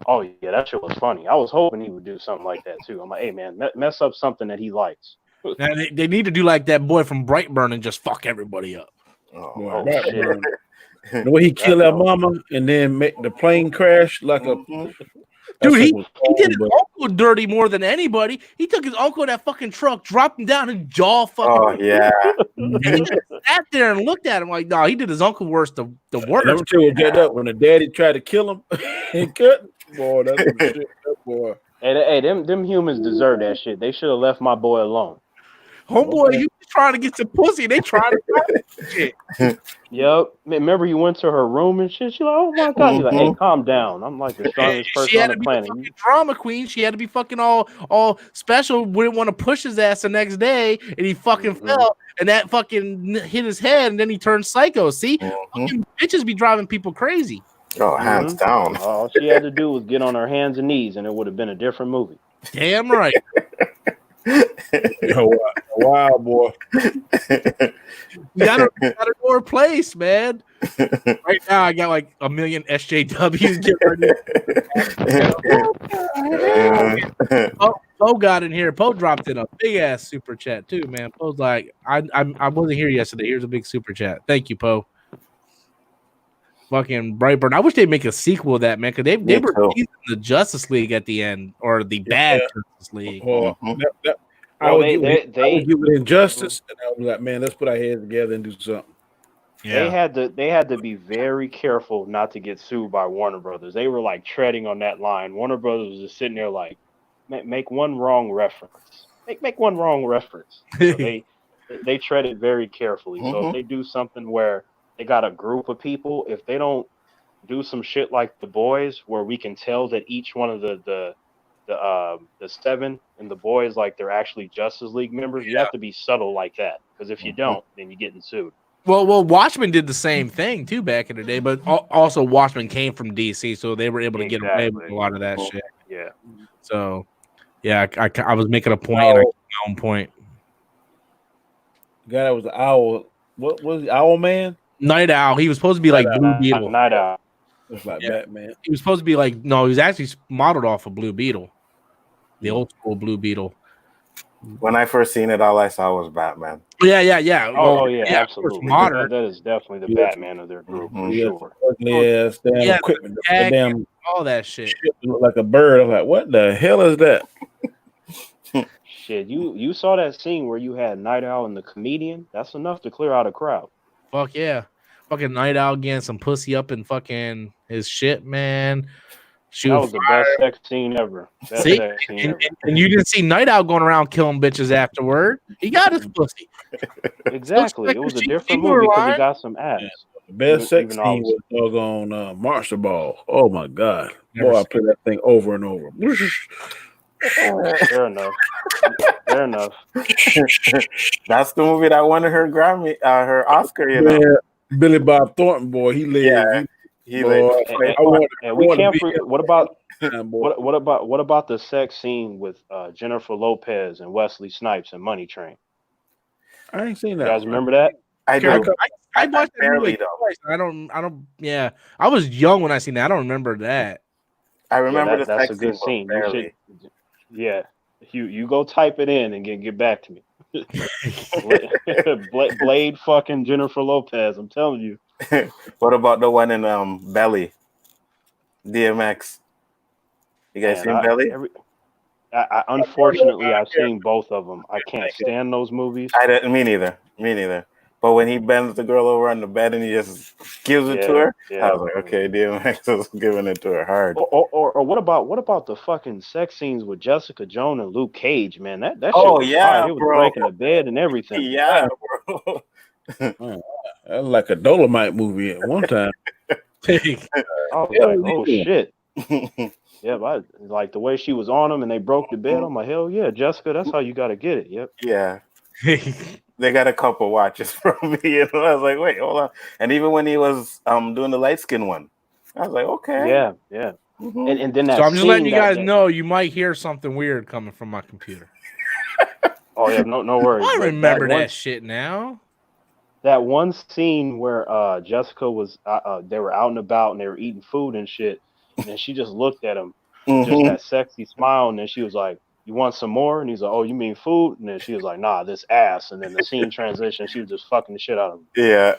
Oh yeah, that shit was funny. I was hoping he would do something like that too. I'm like, hey man, mess up something that he likes. Now, they need to do like that boy from Brightburn and just fuck everybody up. Oh, Right, shit. bro. The way he killed that mama and then make the plane crash like a Dude, he did his but uncle dirty more than anybody. He took his uncle in that fucking truck, dropped him down, and jaw fucking. Oh yeah. And he just sat there and looked at him like, no, he did his uncle worse. The worst. never tell you get up when the daddy tried to kill him. He couldn't. Boy, that's some shit. That boy. Hey, them humans deserve that shit. They should have left my boy alone. Homeboy, you trying to get some pussy. They trying to shit. Yep. Remember you went to her room and shit? She's like, oh my God. He's like, hey, calm down. I'm like the strongest She person had on to the be planet. the fucking drama queen. She had to be fucking all special. Wouldn't want to push his ass the next day, and he fucking fell, and that fucking hit his head, and then he turned psycho. See, fucking bitches be driving people crazy. Oh, hands down. All she had to do was get on her hands and knees, and it would have been a different movie. Damn right. Yo, wow, boy. You gotta know her place, man. Right now, I got like a million SJWs. Get ready. Poe got in here. Poe dropped in a big ass super chat too, man. Poe's like, I wasn't here yesterday. Here's a big super chat. Thank you, Poe. Fucking Brightburn. I wish they'd make a sequel of that, man, because they were teasing the Justice League at the end, or the bad Justice League. I would get with Injustice, and I was like, man, let's put our heads together and do something. Yeah. They had to be very careful not to get sued by Warner Brothers. They were like treading on that line. Warner Brothers was just sitting there like, make one wrong reference. Make one wrong reference. So they treaded very carefully. So if they do something where they got a group of people, if they don't do some shit like The Boys, where we can tell that each one of the seven and the boys, like they're actually Justice League members, you have to be subtle like that. Because if you don't, then you're getting sued. Well, Watchmen did the same thing too back in the day, but also Watchmen came from DC, so they were able to get away with a lot of that shit. Yeah. So, yeah, I was making a point, and I kept my own point. The guy that was the owl. What was the Owl Man? Night Owl. He was supposed to be like Blue Beetle. Night Owl. It's like Batman. He was supposed to be like, no, he was actually modeled off of Blue Beetle, the old school Blue Beetle. When I first seen it, all I saw was Batman. Yeah. Yeah, absolutely. Modern. That is definitely the Batman of their group for sure. Yes, damn equipment. Damn all that shit. Look like a bird. I'm like, what the hell is that? Shit, you saw that scene where you had Night Owl and the comedian? That's enough to clear out a crowd. Fuck yeah. Fucking Night Owl getting some pussy up in fucking his shit, man. That was the best sex scene ever. See? And you didn't see Night Owl going around killing bitches afterward. He got his pussy. Exactly. It was a different movie because he got some ass. The best sex scene was doggone Monster Ball. Oh my God. Boy, I play that thing over and over. Fair enough. That's the movie that won her Grammy, her Oscar. You know, Billy Bob Thornton, boy, he lived. Yeah, he lived. And we can't forget. What about the sex scene with Jennifer Lopez and Wesley Snipes and Money Train? I ain't seen that. You guys remember that? I do. I watched that barely movie twice. I don't. Yeah, I was young when I seen that. I don't remember that. I remember that's a good scene. You go type it in and get back to me. Blade fucking Jennifer Lopez. I'm telling you. What about the one in Belly? DMX. You guys seen Belly? Unfortunately, I've seen both of them. I can't stand those movies. Me neither. But when he bends the girl over on the bed and he just gives it to her, I was like, okay, DMX is giving it to her hard. Or what about the fucking sex scenes with Jessica Jones and Luke Cage, man? That shit was fire. It was breaking the bed and everything. Yeah, bro. That was like a Dolomite movie at one time. Oh shit. Yeah, but like the way she was on him and they broke the bed. I'm like, hell yeah, Jessica, that's how you got to get it. Yep. Yeah. They got a couple watches from me. You know, I was like, wait, hold on. And even when he was doing the light skin one, I was like, okay. Yeah, yeah. Mhm. And then that So I'm just letting scene you guys that know you might hear something weird coming from my computer. oh yeah, no worries. I But remember one, that shit now. that one scene where Jessica was they were out and about and they were eating food and shit, and then she just looked at him, just Mhm. that sexy smile, and then she was like, "You want some more?" And he's like, "Oh, you mean food?" And then she was like, "Nah, this ass." And then the scene transition, she was just fucking the shit out of him. Yeah.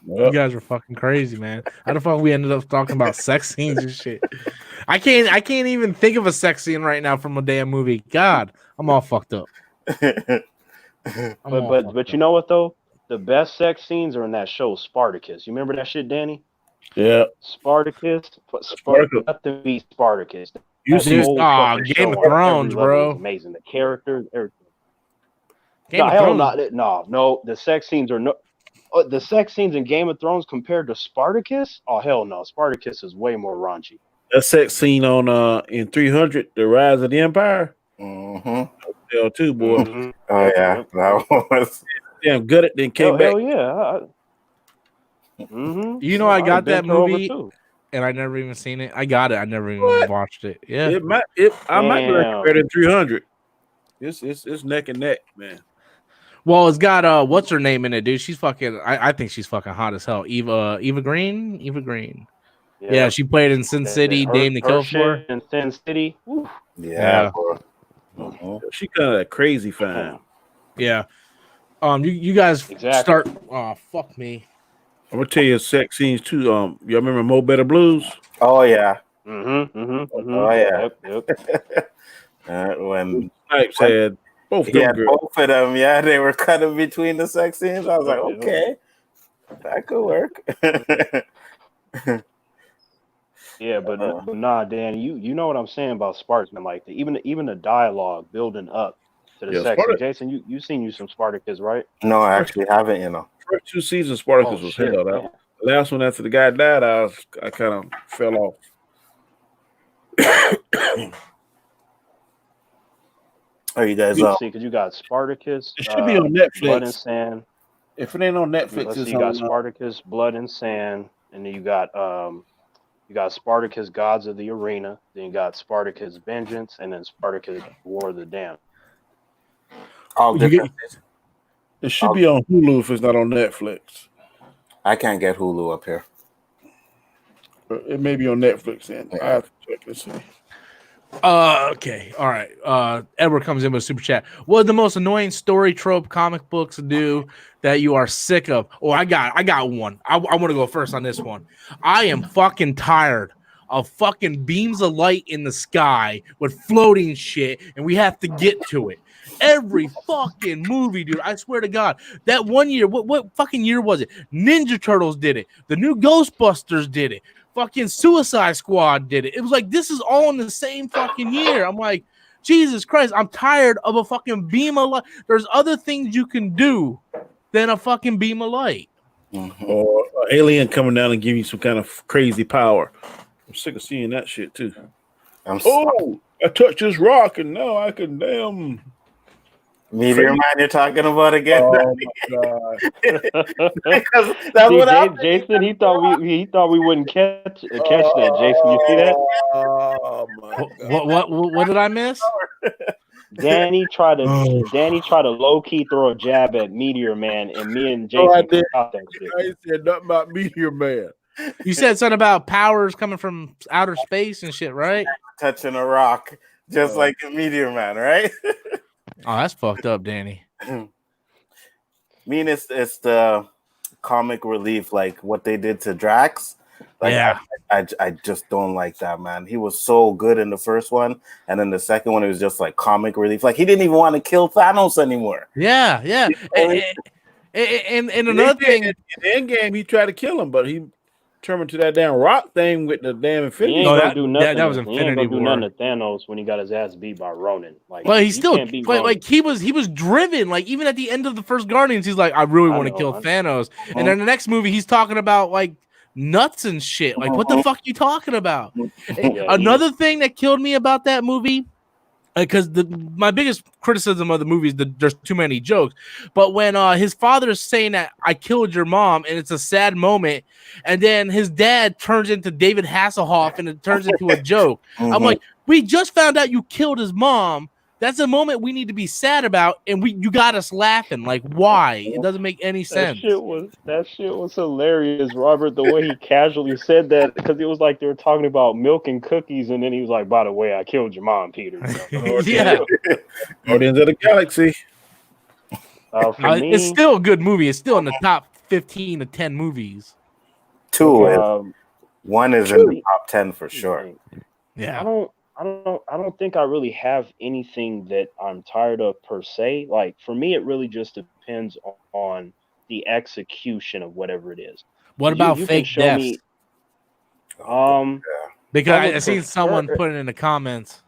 You guys are fucking crazy, man. How the fuck we ended up talking about sex scenes and shit? I can't even think of a sex scene right now from a damn movie. God, I'm all fucked up. But you know what though? The best sex scenes are in that show Spartacus. You remember that shit, Danny? Yeah. Spartacus, Spartacus. nothing beats Spartacus. You That see, whole fucking Game show of on every Thrones, level bro. was amazing. The characters, everything. Game No, of hell Thrones. no. The sex scenes are no. The sex scenes in Game of Thrones compared to Spartacus? Oh hell no! Spartacus is way more raunchy. that sex scene on in 300, The Rise of the Empire. Mhm. Hell too, boy. Mm-hmm. Oh yeah, that was. Damn, gutted, then came back. Hell yeah. Mm-hmm. You know, I got that bent her over movie too. and I never even seen it. I got it. I never even What? watched it. Yeah. I might be like Damn. better than 300. It's neck and neck, man. Well, it's got what's her name in it, dude? She's fucking. I think she's fucking hot as hell. Eva Green. Eva Green. Yeah, she played in Sin City, Dame to Kill For. In Sin City. Woo. Yeah. Bro. Mhm. She kind of crazy fine. Yeah. You guys Exactly. start. Oh, fuck me. I'm gonna tell you sex scenes too. Y'all remember Mo Better Blues? Oh yeah. Oh yeah. Yep. When Snipes had both he them had girls. both of them, yeah, they were cutting between the sex scenes. I was like, okay, that could work. Yeah, but nah, Dan, you know what I'm saying about Spartacus, man. Like even the dialogue building up to the sex. Jason, you seen you some Spartacus, right? No, I actually haven't. You know, First 2 seasons Spartacus was shit, hell. man. The last one after the guy died, I kind of fell off. Are you guys? See, because you got Spartacus. It should be on Netflix. Blood and Sand. If it ain't on Netflix, Let's see, it's you got on. Spartacus, Blood and Sand, and then you got Spartacus, Gods of the Arena. Then you got Spartacus, Vengeance, and then Spartacus, War of the Damned. All different. It should be on Hulu if it's not on Netflix. I can't get Hulu up here. It may be on Netflix, and I have to check and see. Okay. All right. Edward comes in with a super chat. What are the most annoying story trope comic books do that you are sick of? Oh, I got one. I want to go first on this one. I am fucking tired of fucking beams of light in the sky with floating shit, and we have to get to it. Every fucking movie, dude. I swear to God. That one year, what fucking year was it? Ninja Turtles did it. The new Ghostbusters did it. Fucking Suicide Squad did it. It was like, this is all in the same fucking year. I'm like, Jesus Christ, I'm tired of a fucking beam of light. There's other things you can do than a fucking beam of light. Mm-hmm. Or an alien coming down and giving you some kind of crazy power. I'm sick of seeing that shit too. I touched this rock and now I can damn. Meteor Man, you're talking about again? Oh my God! Because that's what Jason. He thought we wouldn't catch that. Jason, you see that? Oh my God! What did I miss? Danny tried to low key throw a jab at Meteor Man, and me and Jason caught that shit. I said nothing about Meteor Man. You said something about powers coming from outer space and shit, right? Touching a rock, just like a Meteor Man, right? Oh, that's fucked up, Danny. I mean, it's the comic relief, like what they did to Drax. Like, yeah, I just don't like that, man. He was so good in the first one, and then the second one, it was just like comic relief. Like he didn't even want to kill Thanos anymore. Yeah. And another thing, in Endgame, he tried to kill him, but he turn into that damn rock thing with the damn He Infinity. ain't No, gonna that- do that nothing. was He ain't Infinity gonna do War. nothing to Thanos when he got his ass beat by Ronan. Like, Well, he's you still can't beat Ronan. like he was driven. Like even at the end of the first Guardians, he's like, I really I want to know, kill I know. Thanos. And then the next movie, he's talking about like nuts and shit. Like what the fuck you talking about? Yeah, Another thing that killed me about that movie, because my biggest criticism of the movie is that there's too many jokes. But when his father is saying that I killed your mom, and it's a sad moment, and then his dad turns into David Hasselhoff, and it turns into a joke. I'm like, we just found out you killed his mom. That's a moment we need to be sad about, and you got us laughing. Like, why? It doesn't make any sense. that shit was hilarious, Robert. The way he casually said that, because it was like they were talking about milk and cookies, and then he was like, "By the way, I killed your mom, Peter." You know? Yeah. Guardians of the Galaxy. For me, It's still a good movie. It's still in the top 15 to 10 movies. Two is um, one is in the top 10 for sure. Yeah. I don't think I really have anything that I'm tired of per se. Like for me, it really just depends on the execution of whatever it is. What about you fake can show deaths? me? Because I would I seen prefer- someone put it in the comments.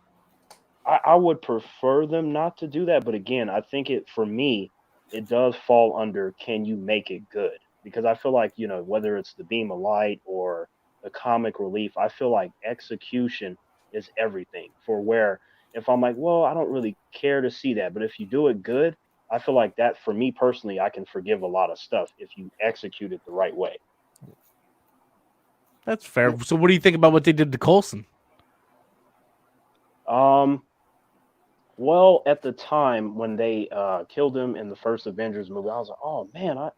I would prefer them not to do that, but again, I think for me, it does fall under can you make it good? Because I feel like, whether it's the beam of light or the comic relief, I feel like execution is everything. For where if I'm like, well, I don't really care to see that, but if you do it good, I feel like that for me personally, I can forgive a lot of stuff if you execute it the right way. That's fair. So what do you think about what they did to Coulson? Well, at the time when they killed him in the first Avengers movie, I was like, oh man, I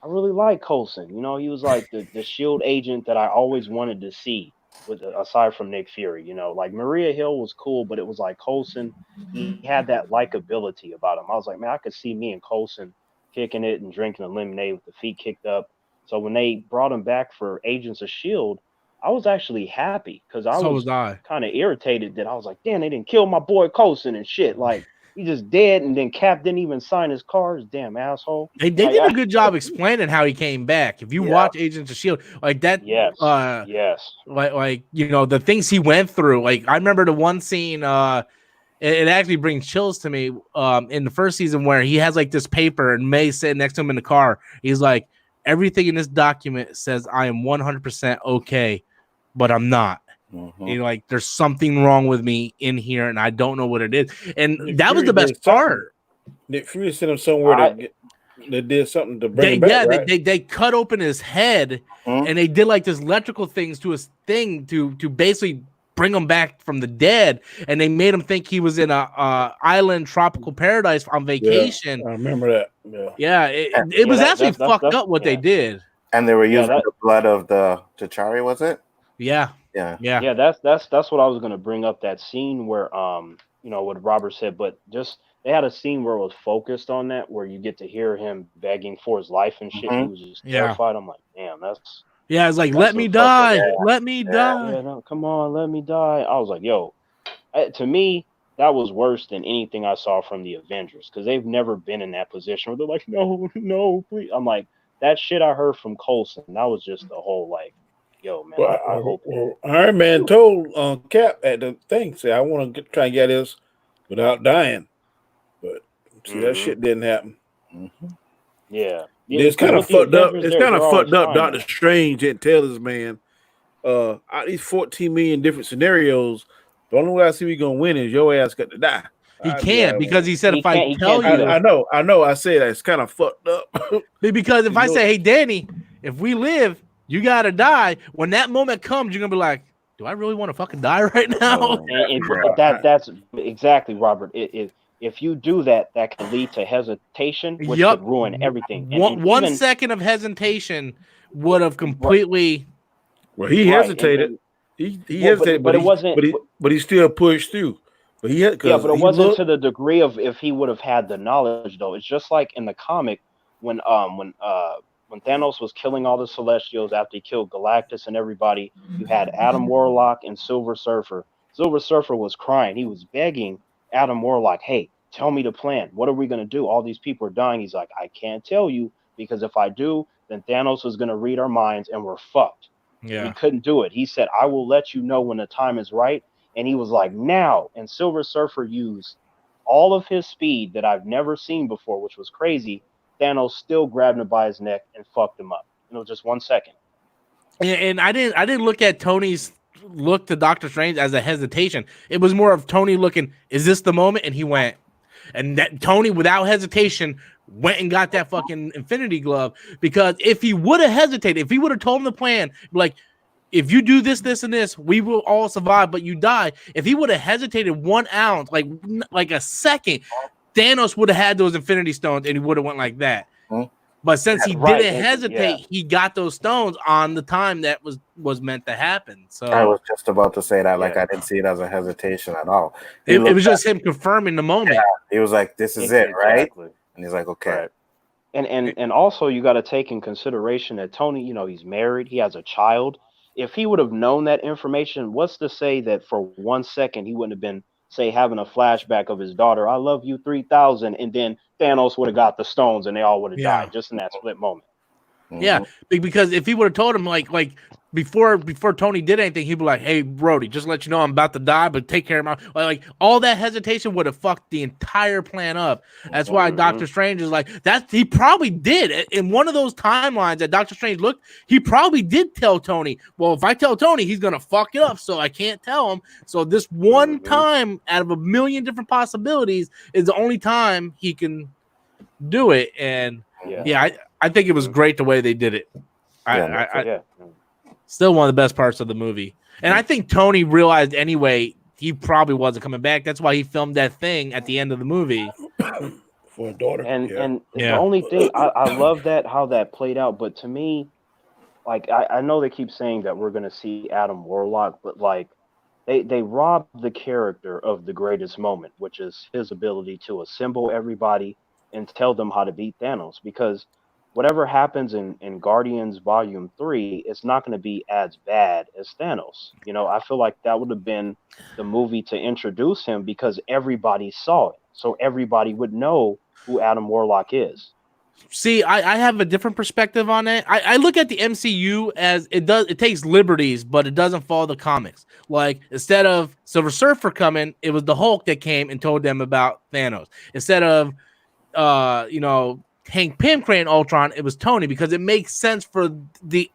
really like Coulson. He was like the Shield agent that I always wanted to see, aside from Nick Fury. Like Maria Hill was cool, but it was like Coulson. He had that likability about him. I was like, man, I could see me and Coulson kicking it and drinking a lemonade with the feet kicked up. So when they brought him back for Agents of Shield, I was actually happy because I So was was I. kind of irritated that I was like, damn, they didn't kill my boy Coulson and shit. Like he just dead, and then Cap didn't even sign his cards. Damn asshole. They Like, did a good job explaining how he came back. If you watch Agents of Shield, like that, Yes. like the things he went through. Like I remember the one scene. It actually brings chills to me. In the first season where he has like this paper and May sitting next to him in the car. He's like, everything in this document says I am 100% okay, but I'm not. Like there's something wrong with me in here, and I don't know what it is. And Nick that was Fury the best did something. part. Nick Fury sent him somewhere that did something to bring him back. Right? They cut open his head and they did like this electrical things to his thing to basically bring him back from the dead, and they made him think he was in a island tropical paradise on vacation. Yeah, I remember that. It was actually fucked up what they did. And they were using the blood of the T'Chari, was it? Yeah. That's what I was gonna bring up, that scene where what Robert said, but just they had a scene where it was focused on that, where you get to hear him begging for his life and shit. He was just terrified. I'm like, damn, that's it's like, let me die, let me die. Yeah, no, come on, let me die. I was like, yo, to me, that was worse than anything I saw from the Avengers, because they've never been in that position where they're like, no, please. I'm like, that shit I heard from Coulson, that was just the whole like, yo, man, I hope. Iron Man told Cap at the thing, say, I want to try and get this without dying, but see, that shit didn't happen. Yeah. It's kind of fucked up. It's kind of fucked up. Doctor Strange didn't tell this man. Out these 14 million different scenarios, the only way I see we gonna win is your ass got to die. He can't, because he said, if I tell you, I know. I say that it's kind of fucked up. Because if I say, hey, Danny, if we live, you gotta die. When that moment comes, you're gonna be like, do I really want to fucking die right now? That's exactly, Robert. If you do that, that can lead to hesitation, which could ruin everything. One second of hesitation would have completely. Well, he hesitated. He hesitated, but it wasn't. But he still pushed through. But but it wasn't to the degree of if he would have had the knowledge, though. It's just like in the comic when Thanos was killing all the Celestials after he killed Galactus and everybody. You had Adam Warlock and Silver Surfer. Silver Surfer was crying. He was begging Adam Warlock, hey, tell me the plan. What are we going to do? All these people are dying. He's like, I can't tell you, because if I do, then Thanos is going to read our minds and we're fucked. And he couldn't do it. He said, I will let you know when the time is right. And he was like, now. And Silver Surfer used all of his speed that I've never seen before, which was crazy. Thanos still grabbed him by his neck and fucked him up. You know, just 1 second. And I didn't look at Tony's look to Doctor Strange as a hesitation. It was more of Tony looking, is this the moment? And he went. And that Tony, without hesitation, went and got that fucking Infinity Glove. Because if he would have hesitated, if he would have told him the plan, like, if you do this, this, and this, we will all survive, but you die. If he would have hesitated 1 ounce, like a second, Thanos would have had those Infinity Stones, and he would have went like that. But since he didn't hesitate, he got those stones on the time that was meant to happen. So I was just about to say that, like, I didn't see it as a hesitation at all. It was just him confirming the moment. Yeah, he was like, "This is it, right?" And he's like, "Okay." Right. And also you got to take in consideration that Tony, you know, he's married, he has a child. If he would have known that information, what's to say that for 1 second he wouldn't have been, say, having a flashback of his daughter, I love you 3,000, and then Thanos would have got the stones and they all would have died just in that split moment. Yeah, because if he would have told him like before Tony did anything, he'd be like, "Hey, Brody, just let you know I'm about to die, but take care of my..." Like all that hesitation would have fucked the entire plan up. That's why Doctor Strange is like that. He probably did in one of those timelines that Doctor Strange looked. He probably did tell Tony, "Well, if I tell Tony, he's gonna fuck it up, so I can't tell him." So this one time out of a million different possibilities is the only time he can do it. And I think it was great the way they did it. Still one of the best parts of the movie. And I think Tony realized anyway he probably wasn't coming back. That's why he filmed that thing at the end of the movie for a daughter. And the only thing I love that how that played out, but to me, like I know they keep saying that we're gonna see Adam Warlock, but like they robbed the character of the greatest moment, which is his ability to assemble everybody and tell them how to beat Thanos, because whatever happens in Guardians Volume 3, it's not going to be as bad as Thanos. You know, I feel like that would have been the movie to introduce him because everybody saw it. So everybody would know who Adam Warlock is. See, I have a different perspective on it. I look at the MCU as it takes liberties, but it doesn't follow the comics. Like, instead of Silver Surfer coming, it was the Hulk that came and told them about Thanos. Instead of Hank Pym creating Ultron, it was Tony, because it makes sense for the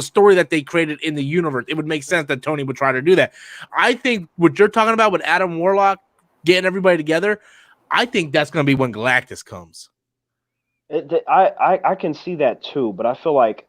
story that they created in the universe. It would make sense that Tony would try to do that. I think what you're talking about with Adam Warlock getting everybody together, I think that's going to be when Galactus comes. I can see that too, but I feel like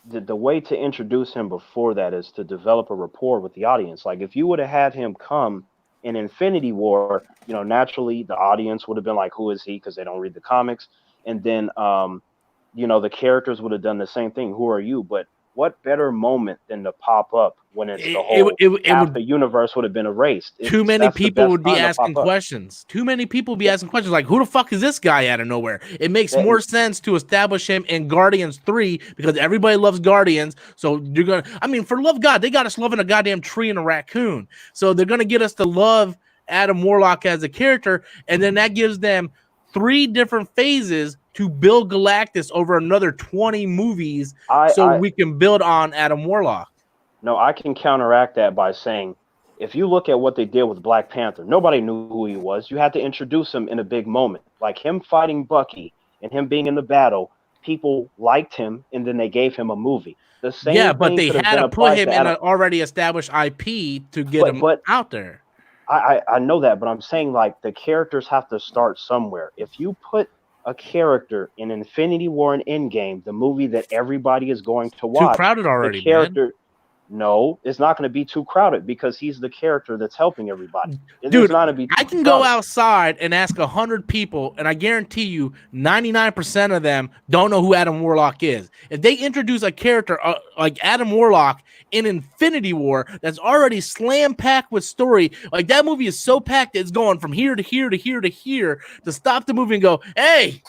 the way to introduce him before that is to develop a rapport with the audience. Like if you would have had him come in Infinity War, you know, naturally the audience would have been like, who is he? Because they don't read the comics. And then, the characters would have done the same thing. Who are you? But what better moment than to pop up when it's the whole the universe would have been erased. Too many people would be asking questions. Too many people would be asking questions like, who the fuck is this guy out of nowhere? It makes more sense to establish him in Guardians 3 because everybody loves Guardians. So you're going to, I mean, for love of God, they got us loving a goddamn tree and a raccoon. So they're going to get us to love Adam Warlock as a character. And then that gives them 3 different phases to build Galactus over another 20 movies we can build on Adam Warlock. No, I can counteract that by saying, if you look at what they did with Black Panther, nobody knew who he was. You had to introduce him in a big moment. Like him fighting Bucky and him being in the battle, people liked him, and then they gave him a movie. The same but they had to put him in an already established IP to get him out there. I know that, but I'm saying like the characters have to start somewhere. If you put a character in Infinity War and Endgame, the movie that everybody is going to watch, too crowded already, the character, man. No, it's not going to be too crowded because he's the character that's helping everybody. Dude, I can go outside and ask 100 people, and I guarantee you 99% of them don't know who Adam Warlock is. If they introduce a character like Adam Warlock in Infinity War that's already slam-packed with story, like that movie is so packed it's going from here to here to here to here, to stop the movie and go, hey,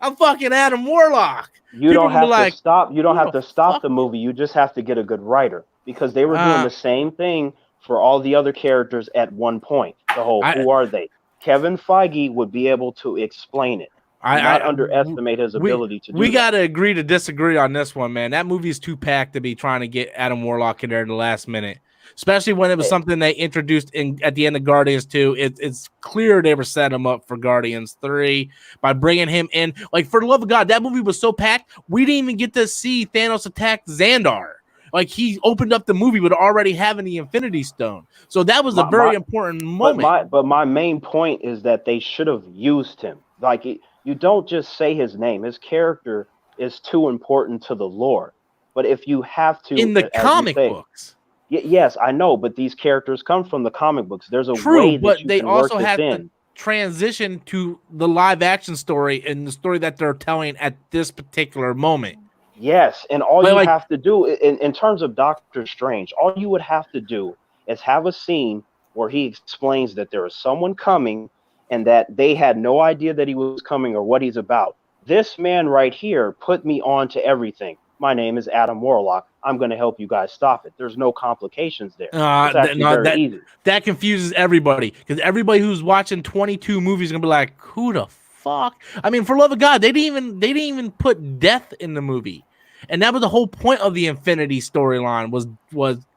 I'm fucking Adam Warlock. You don't have to stop. You don't have to stop the movie. You just have to get a good writer, because they were doing the same thing for all the other characters at one point. The whole who are they? Kevin Feige would be able to explain it. not underestimate his ability to do We that. got to agree to disagree on this one, man. That movie is too packed to be trying to get Adam Warlock in there in the last minute, especially when it was something they introduced at the end of Guardians 2. It's clear they were setting him up for Guardians 3 by bringing him in. Like, for the love of God, that movie was so packed, we didn't even get to see Thanos attack Xandar. Like, he opened up the movie with already having the Infinity Stone. So that was a very important moment. But my main point is that they should have used him. Like, you don't just say his name. His character is too important to the lore. But if you have to... In the comic books. Yes, I know, but these characters come from the comic books. There's a True, way that but you they can also work this have in. to transition to the live action story and the story that they're telling at this particular moment. Yes, and all you have to do in terms of Doctor Strange, all you would have to do is have a scene where he explains that there is someone coming and that they had no idea that he was coming or what he's about. This man right here put me on to everything. My name is Adam Warlock. I'm going to help you guys stop it. There's no complications there. It's actually very easy. That confuses everybody because everybody who's watching 22 movies is going to be like, who the fuck? I mean, for love of God, they didn't even put death in the movie. And that was the whole point of the Infinity storyline was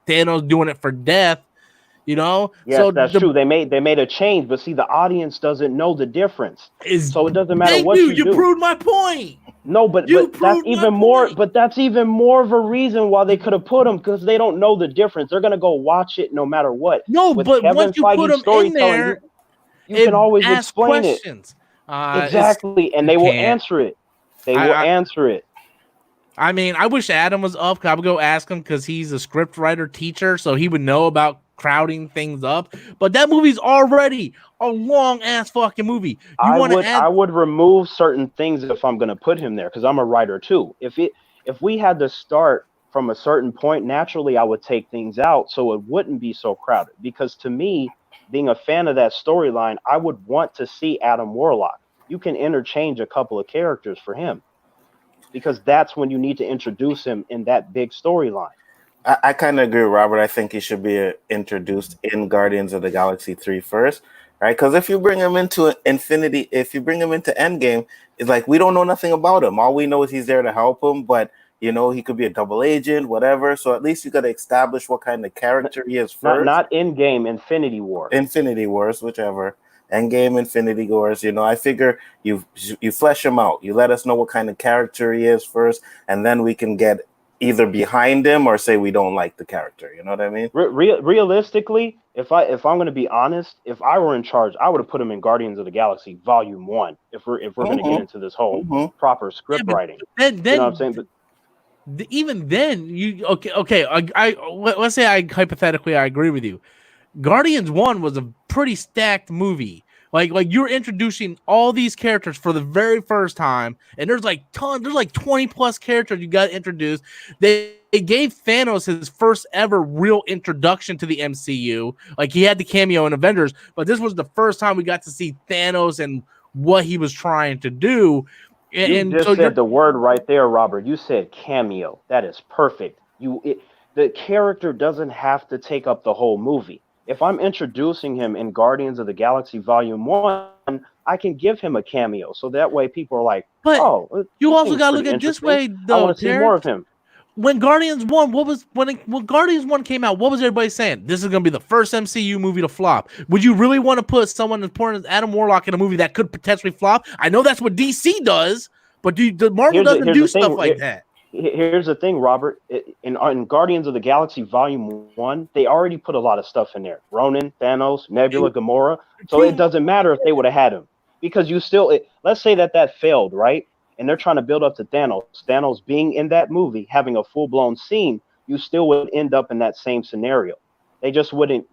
Thanos doing it for death, you know? Yes, so that's true. They made a change, but see, the audience doesn't know the difference. So it doesn't matter what you do. You proved my point. No, but that's even more. But that's even more of a reason why they could have put him because they don't know the difference. They're gonna go watch it no matter what. No, but Kevin once you put them in there, you can always explain questions. Exactly, and they will answer it. They will answer it. I mean, I wish Adam was up. I would go ask him because he's a script writer teacher, so he would know about crowding things up. But that movie's already a long ass fucking movie. I would remove certain things if I'm going to put him there because I'm a writer too. If we had to start from a certain point, naturally I would take things out so it wouldn't be so crowded. Because to me, being a fan of that storyline, I would want to see Adam Warlock. You can interchange a couple of characters for him. Because that's when you need to introduce him in that big storyline. I kind of agree with Robert. I think he should be introduced in Guardians of the Galaxy 3 first, right? Because if you bring him into Infinity, if you bring him into Endgame, it's like we don't know nothing about him. All we know is he's there to help him, but you know he could be a double agent, whatever. So at least you got to establish what kind of character he is first. Not Endgame, Infinity War. Infinity Wars, whichever. Endgame, Infinity Wars, you know, I figure you flesh him out. You let us know what kind of character he is first, and then we can get either behind him or say we don't like the character. You know what I mean? Realistically, if I'm going to be honest, if I were in charge, I would have put him in Guardians of the Galaxy Volume 1. If we're going to get into this whole proper script writing, then, you know what I'm saying? But even then, okay. Let's say I hypothetically I agree with you. Guardians 1 was a pretty stacked movie. Like you're introducing all these characters for the very first time, and there's like 20 plus characters you got to introduce. They gave Thanos his first ever real introduction to the MCU. Like he had the cameo in Avengers, but this was the first time we got to see Thanos and what he was trying to do. You just said the word right there, Robert. You said cameo. That is perfect. The character doesn't have to take up the whole movie. If I'm introducing him in Guardians of the Galaxy Volume 1, I can give him a cameo. So that way people are like, but you also got to look at it this way, though. I want to see more of him. When Guardians 1, when Guardians 1 came out, what was everybody saying? This is going to be the first MCU movie to flop. Would you really want to put someone as important as Adam Warlock in a movie that could potentially flop? I know that's what DC does, but Marvel doesn't do stuff like that. Here's the thing, Robert. In Guardians of the Galaxy Volume 1, they already put a lot of stuff in there. Ronan, Thanos, Nebula, Gamora. So it doesn't matter if they would have had him. Because let's say that failed, right? And they're trying to build up to Thanos. Thanos being in that movie, having a full-blown scene, you still would end up in that same scenario. They just wouldn't,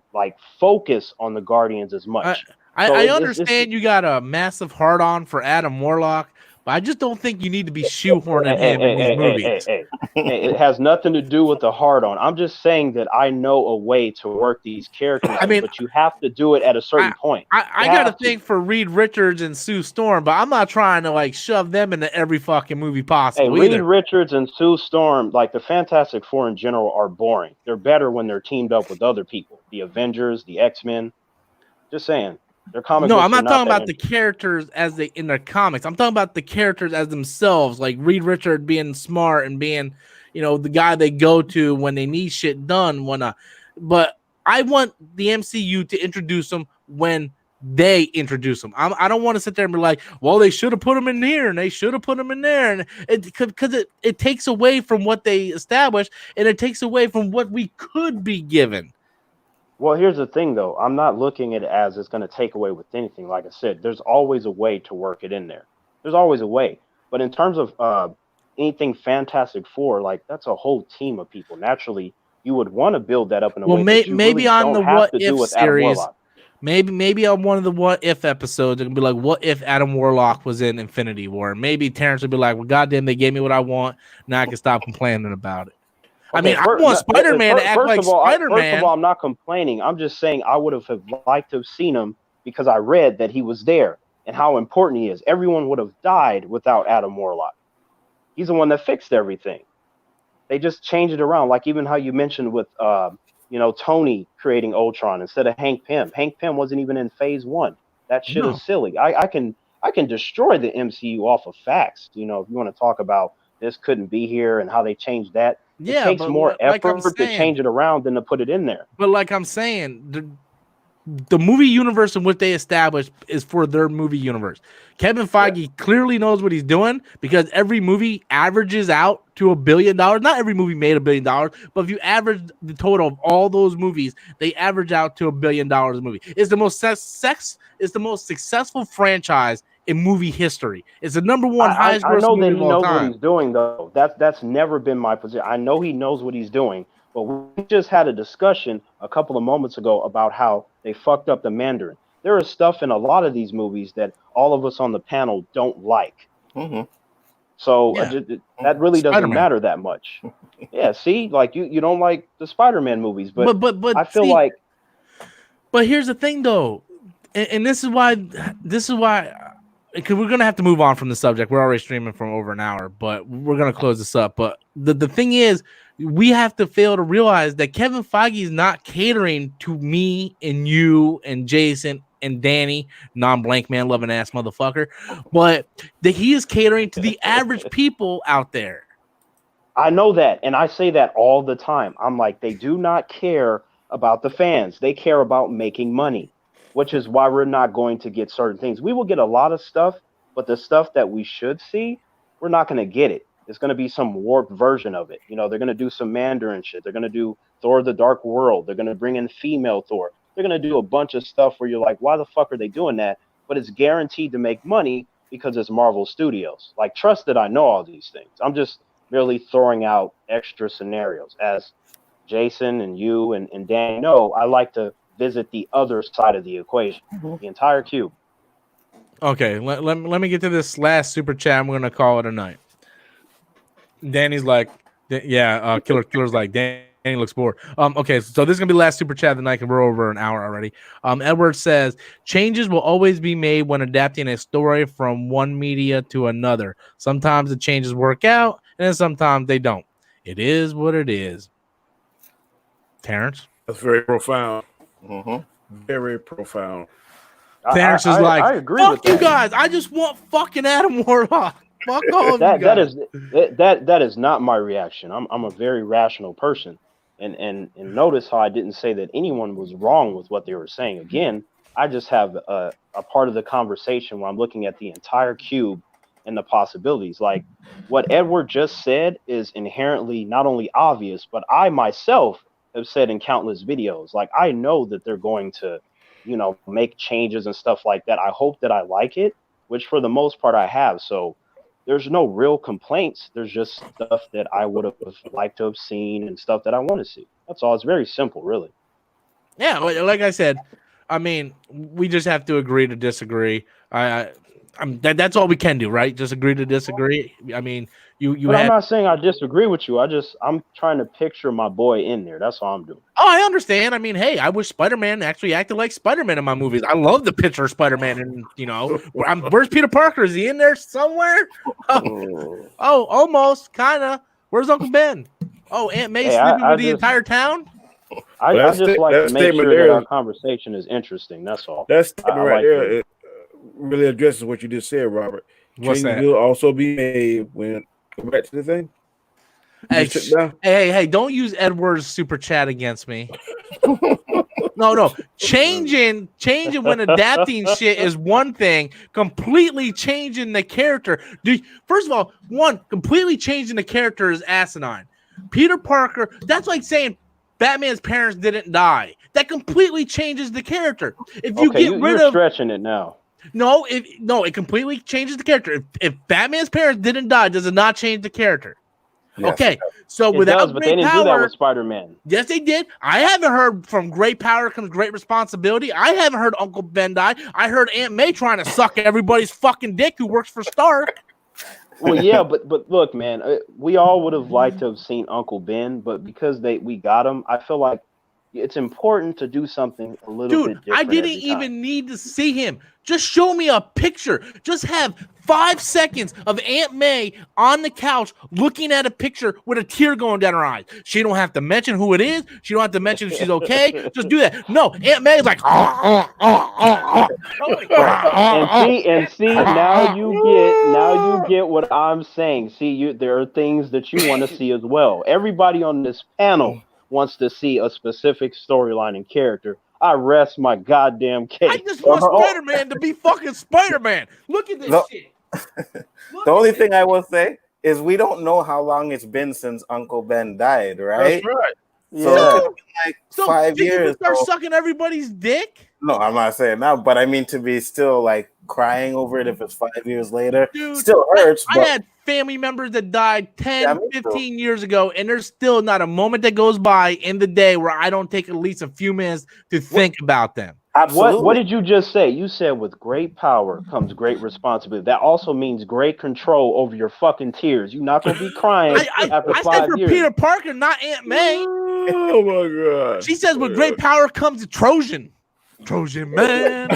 focus on the Guardians as much. I understand you got a massive hard-on for Adam Warlock, but I just don't think you need to be shoehorning him in these movies. It has nothing to do with the hard-on. I'm just saying that I know a way to work these characters, but you have to do it at a certain point. I got a thing for Reed Richards and Sue Storm, but I'm not trying to, shove them into every fucking movie possible Reed Richards and Sue Storm, the Fantastic Four in general, are boring. They're better when they're teamed up with other people. The Avengers, the X-Men. Just saying. Their comic No, books I'm are not talking that about the characters as they in their comics. I'm talking about the characters as themselves, like Reed Richards being smart and being, the guy they go to when they need shit done. But I want the MCU to introduce them when they introduce them. I don't want to sit there and be like, well, they should have put them in here and they should have put them in there, and because it takes away from what they established and it takes away from what we could be given. Well, here's the thing, though. I'm not looking at it as it's going to take away with anything. Like I said, there's always a way to work it in there. There's always a way. But in terms of anything Fantastic Four, like that's a whole team of people. Naturally, you would want to build that up in a way that you maybe really on the don't have What to do If with Adam series. Warlock. Maybe on one of the What If episodes, it can be like, what if Adam Warlock was in Infinity War? Maybe Terrence would be like, well, goddamn, they gave me what I want. Now I can stop complaining about it. I mean, I want Spider-Man to act like Spider-Man. First of all, I'm not complaining. I'm just saying I would have liked to have seen him because I read that he was there and how important he is. Everyone would have died without Adam Warlock. He's the one that fixed everything. They just changed it around, like even how you mentioned with Tony creating Ultron instead of Hank Pym. Hank Pym wasn't even in Phase 1. That shit is silly. I can destroy the MCU off of facts. If you want to talk about this couldn't be here and how they changed that. It takes more effort to change it around than to put it in there. But like I'm saying, the movie universe in which they established is for their movie universe. Kevin Feige clearly knows what he's doing because every movie averages out to $1 billion. Not every movie made $1 billion, but if you average the total of all those movies, they average out to $1 billion a movie. It's the most successful franchise in movie history. It's the number one highest grossing movie of all time. I know that he knows what he's doing, though. That's never been my position. I know he knows what he's doing, but we just had a discussion a couple of moments ago about how they fucked up the Mandarin. There is stuff in a lot of these movies that all of us on the panel don't like. Mm-hmm. So that really doesn't matter that much. Yeah, see, like you don't like the Spider-Man movies, but I feel like. But here's the thing, though, and this is why, because we're gonna have to move on from the subject. We're already streaming for over an hour, but we're gonna close this up. But the thing is, we have to fail to realize that Kevin Feige is not catering to me and you and Jason and Danny, non-blank man loving ass motherfucker, but that he is catering to the average people out there. I know that, and I say that all the time. I'm like, they do not care about the fans. They care about making money, which is why we're not going to get certain things. We will get a lot of stuff, but the stuff that we should see, we're not going to get it. It's going to be some warped version of it. They're going to do some Mandarin shit. They're going to do Thor: The Dark World. They're going to bring in female Thor. They're going to do a bunch of stuff where you're like, why the fuck are they doing that? But it's guaranteed to make money because it's Marvel Studios. Like, trust that I know all these things. I'm just merely throwing out extra scenarios. As Jason and you and Dan know, I like to visit the other side of the equation, the entire cube. Okay, let me get to this last super chat. We're going to call it a night. Danny's like, Killer's like, Danny looks bored. Okay, so this is gonna be the last super chat of the night, and we're over an hour already. Edward says, changes will always be made when adapting a story from one media to another. Sometimes the changes work out, and then sometimes they don't. It is what it is. Terrence? That's very profound. Mm-hmm. Very profound. Terrence is like, I agree fuck with you that. guys. I just want fucking Adam Warlock. Fuck all of you guys. That is not my reaction. I'm a very rational person, and notice how I didn't say that anyone was wrong with what they were saying. Again, I just have a part of the conversation where I'm looking at the entire cube and the possibilities. Like what Edward just said is inherently not only obvious, but I myself have said in countless videos. Like I know that they're going to, make changes and stuff like that. I hope that I like it, which for the most part I have. So there's no real complaints. There's just stuff that I would have liked to have seen and stuff that I want to see. That's all. It's very simple, really. Yeah, like I said, I mean, we just have to agree to disagree. That's all we can do, right? Just agree to disagree. I mean, But I'm not saying I disagree with you. I'm trying to picture my boy in there. That's all I'm doing. Oh, I understand. I mean, hey, I wish Spider-Man actually acted like Spider-Man in my movies. I love the picture of Spider-Man, and where's Peter Parker? Is he in there somewhere? Oh, almost, kind of. Where's Uncle Ben? Oh, Aunt May sleeping with the entire town. I just like to make sure that our conversation is interesting. That's all. That statement right there it really addresses what you just said, Robert. What's that? Will also be made when go back to the thing. Hey! Don't use Edward's super chat against me. No. Changing when adapting shit is one thing. Completely changing the character. First of all, completely changing the character is asinine. Peter Parker. That's like saying Batman's parents didn't die. That completely changes the character. If you you're stretching it now. No, it completely changes the character. If Batman's parents didn't die, does it not change the character? Yes, okay, so without but they didn't do that with Spider-Man. Yes, they did. I haven't heard from great power comes great responsibility. I haven't heard Uncle Ben die. I heard Aunt May trying to suck everybody's fucking dick who works for Stark. Well, yeah, but look, man, we all would have liked to have seen Uncle Ben, but because we got him, I feel like it's important to do something a little bit different. I didn't even need to see him. Just show me a picture. Just have 5 seconds of Aunt May on the couch looking at a picture with a tear going down her eyes. She don't have to mention who it is. She don't have to mention if she's okay. Just do that. No, Aunt May is like, and see, now you get what I'm saying. See, there are things that you want to see as well. Everybody on this panel wants to see a specific storyline and character. I rest my goddamn case. I just want Spider-Man to be fucking Spider-Man. Look at this shit. The only thing I will say is we don't know how long it's been since Uncle Ben died, right? That's right. So it could be like 5 years. Start sucking everybody's dick? No, I'm not saying that, but I mean to be still like crying over it if it's 5 years later. Dude, still hurts. I had family members that died 10, 15 years ago, and there's still not a moment that goes by in the day where I don't take at least a few minutes to think about them. Absolutely. What did you just say? You said with great power comes great responsibility. That also means great control over your fucking tears. You're not going to be crying after 5 years. I said for Peter Parker, not Aunt May. Oh, my God. She says with great power comes a Trojan man.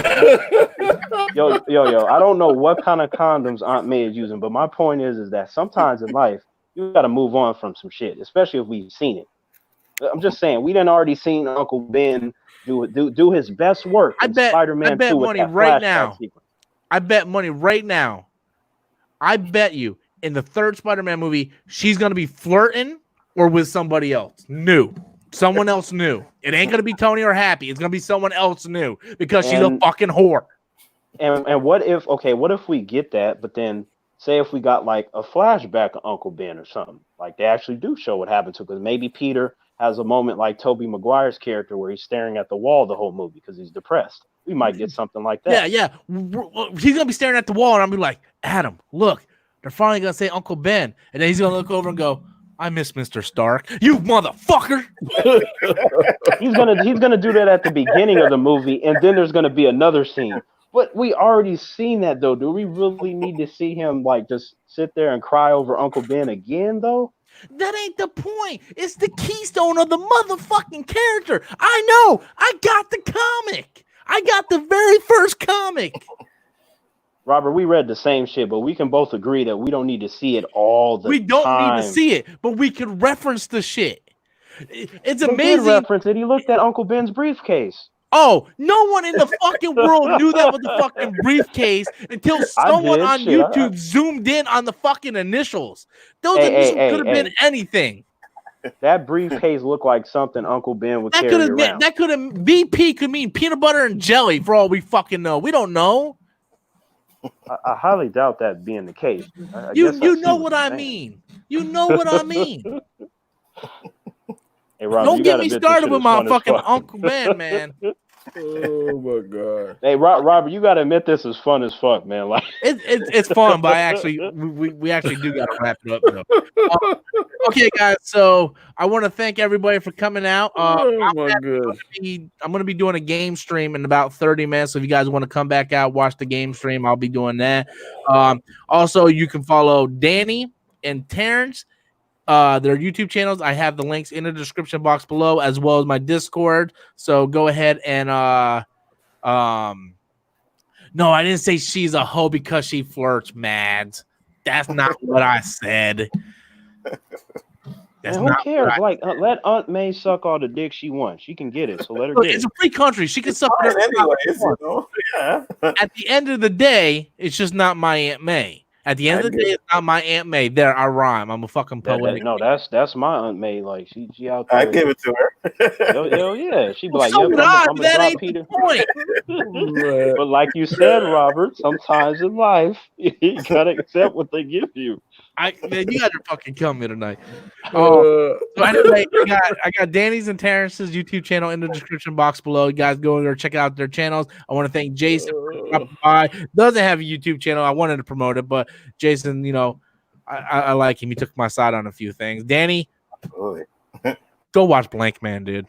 Yo, I don't know what kind of condoms Aunt May is using, but my point is that sometimes in life, you got to move on from some shit, especially if we've seen it. I'm just saying, we done already seen Uncle Ben do his best work. I bet money right now. I bet money right now. I bet you in the third Spider-Man movie, she's going to be flirting or with somebody else new. Someone else new. It ain't going to be Tony or Happy. It's going to be someone else new because she's a fucking whore. And what if we get that, but then say if we got like a flashback of Uncle Ben or something, like they actually do show what happened to him, because maybe Peter has a moment like Tobey Maguire's character where he's staring at the wall the whole movie because he's depressed. We might get something like that. Yeah. He's going to be staring at the wall and I'll be like, Adam, look, they're finally going to say Uncle Ben. And then he's going to look over and go, I miss Mr. Stark. You motherfucker. He's gonna do that at the beginning of the movie, and then there's gonna be another scene. But we already seen that though. Do we really need to see him like just sit there and cry over Uncle Ben again though? That ain't the point. It's the keystone of the motherfucking character. I know. I got the comic. I got the very first comic. Robert, we read the same shit, but we can both agree that we don't need to see it all the time. We don't need to see it, but we can reference the shit. It's amazing. He did reference it. He looked at Uncle Ben's briefcase. Oh, no one in the fucking world knew that was the fucking briefcase until someone on YouTube zoomed in on the fucking initials. Those initials could have been anything. That briefcase looked like something Uncle Ben would carry around. That could have BP could mean peanut butter and jelly for all we fucking know. We don't know. I highly doubt that being the case. You know what I mean. You know what I mean. Hey, Rob, don't get me started with my fucking Uncle Ben, man. Oh my God. Hey, Robert, you gotta admit this is fun as fuck, man. Like it's fun, but we actually do gotta wrap it up though. Okay, guys. So I want to thank everybody for coming out. Oh my God. I'm gonna be doing a game stream in about 30 minutes. So if you guys want to come back out, watch the game stream, I'll be doing that. Also, you can follow Danny and Terrence. Their YouTube channels. I have the links in the description box below, as well as my Discord. So go ahead and no, I didn't say she's a hoe because she flirts, Mads. That's not what I said. That's And who not cares? right. Like, let Aunt May suck all the dick she wants. She can get it, so let her Look, get it's it. a free country. She can It's suck fine whatever anyways, she wants. you know. Yeah. At the end of the day, it's just not my Aunt May. At the end of the day, it's not my Aunt May. There, I rhyme. I'm a fucking poet. No, that's my Aunt May. Like she out I there. give it to her. Hell yeah. She'd be Well, like, so yep, would I'm I, gonna but that drop ain't Peter. the point. But like you said, Robert, sometimes in life you gotta accept what they give you. Man, you gotta fucking kill me tonight. Uh, So anyway, I got Danny's and Terrence's YouTube channel in the description box below. You guys go there, check out their channels. I want to thank Jason for dropping by. Doesn't have a YouTube channel. I wanted to promote it, but Jason, you know, I like him. He took my side on a few things. Danny, Absolutely. go watch Blank Man, dude.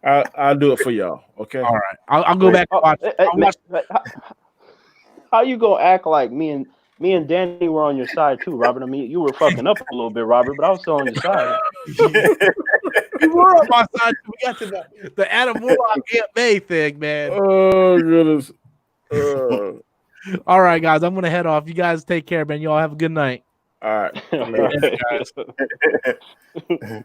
I'll do it for y'all. Okay. All right, I'll go back and watch. I'll watch. How you gonna act like me and Danny were on your side too, Robert? I mean, you were fucking up a little bit, Robert, but I was still on your side. We were on my side. We got to the Adam Warlock Aunt May thing, man. Oh goodness. All right, guys, I'm gonna head off. You guys take care, man. Y'all have a good night. All right. All right. Guys.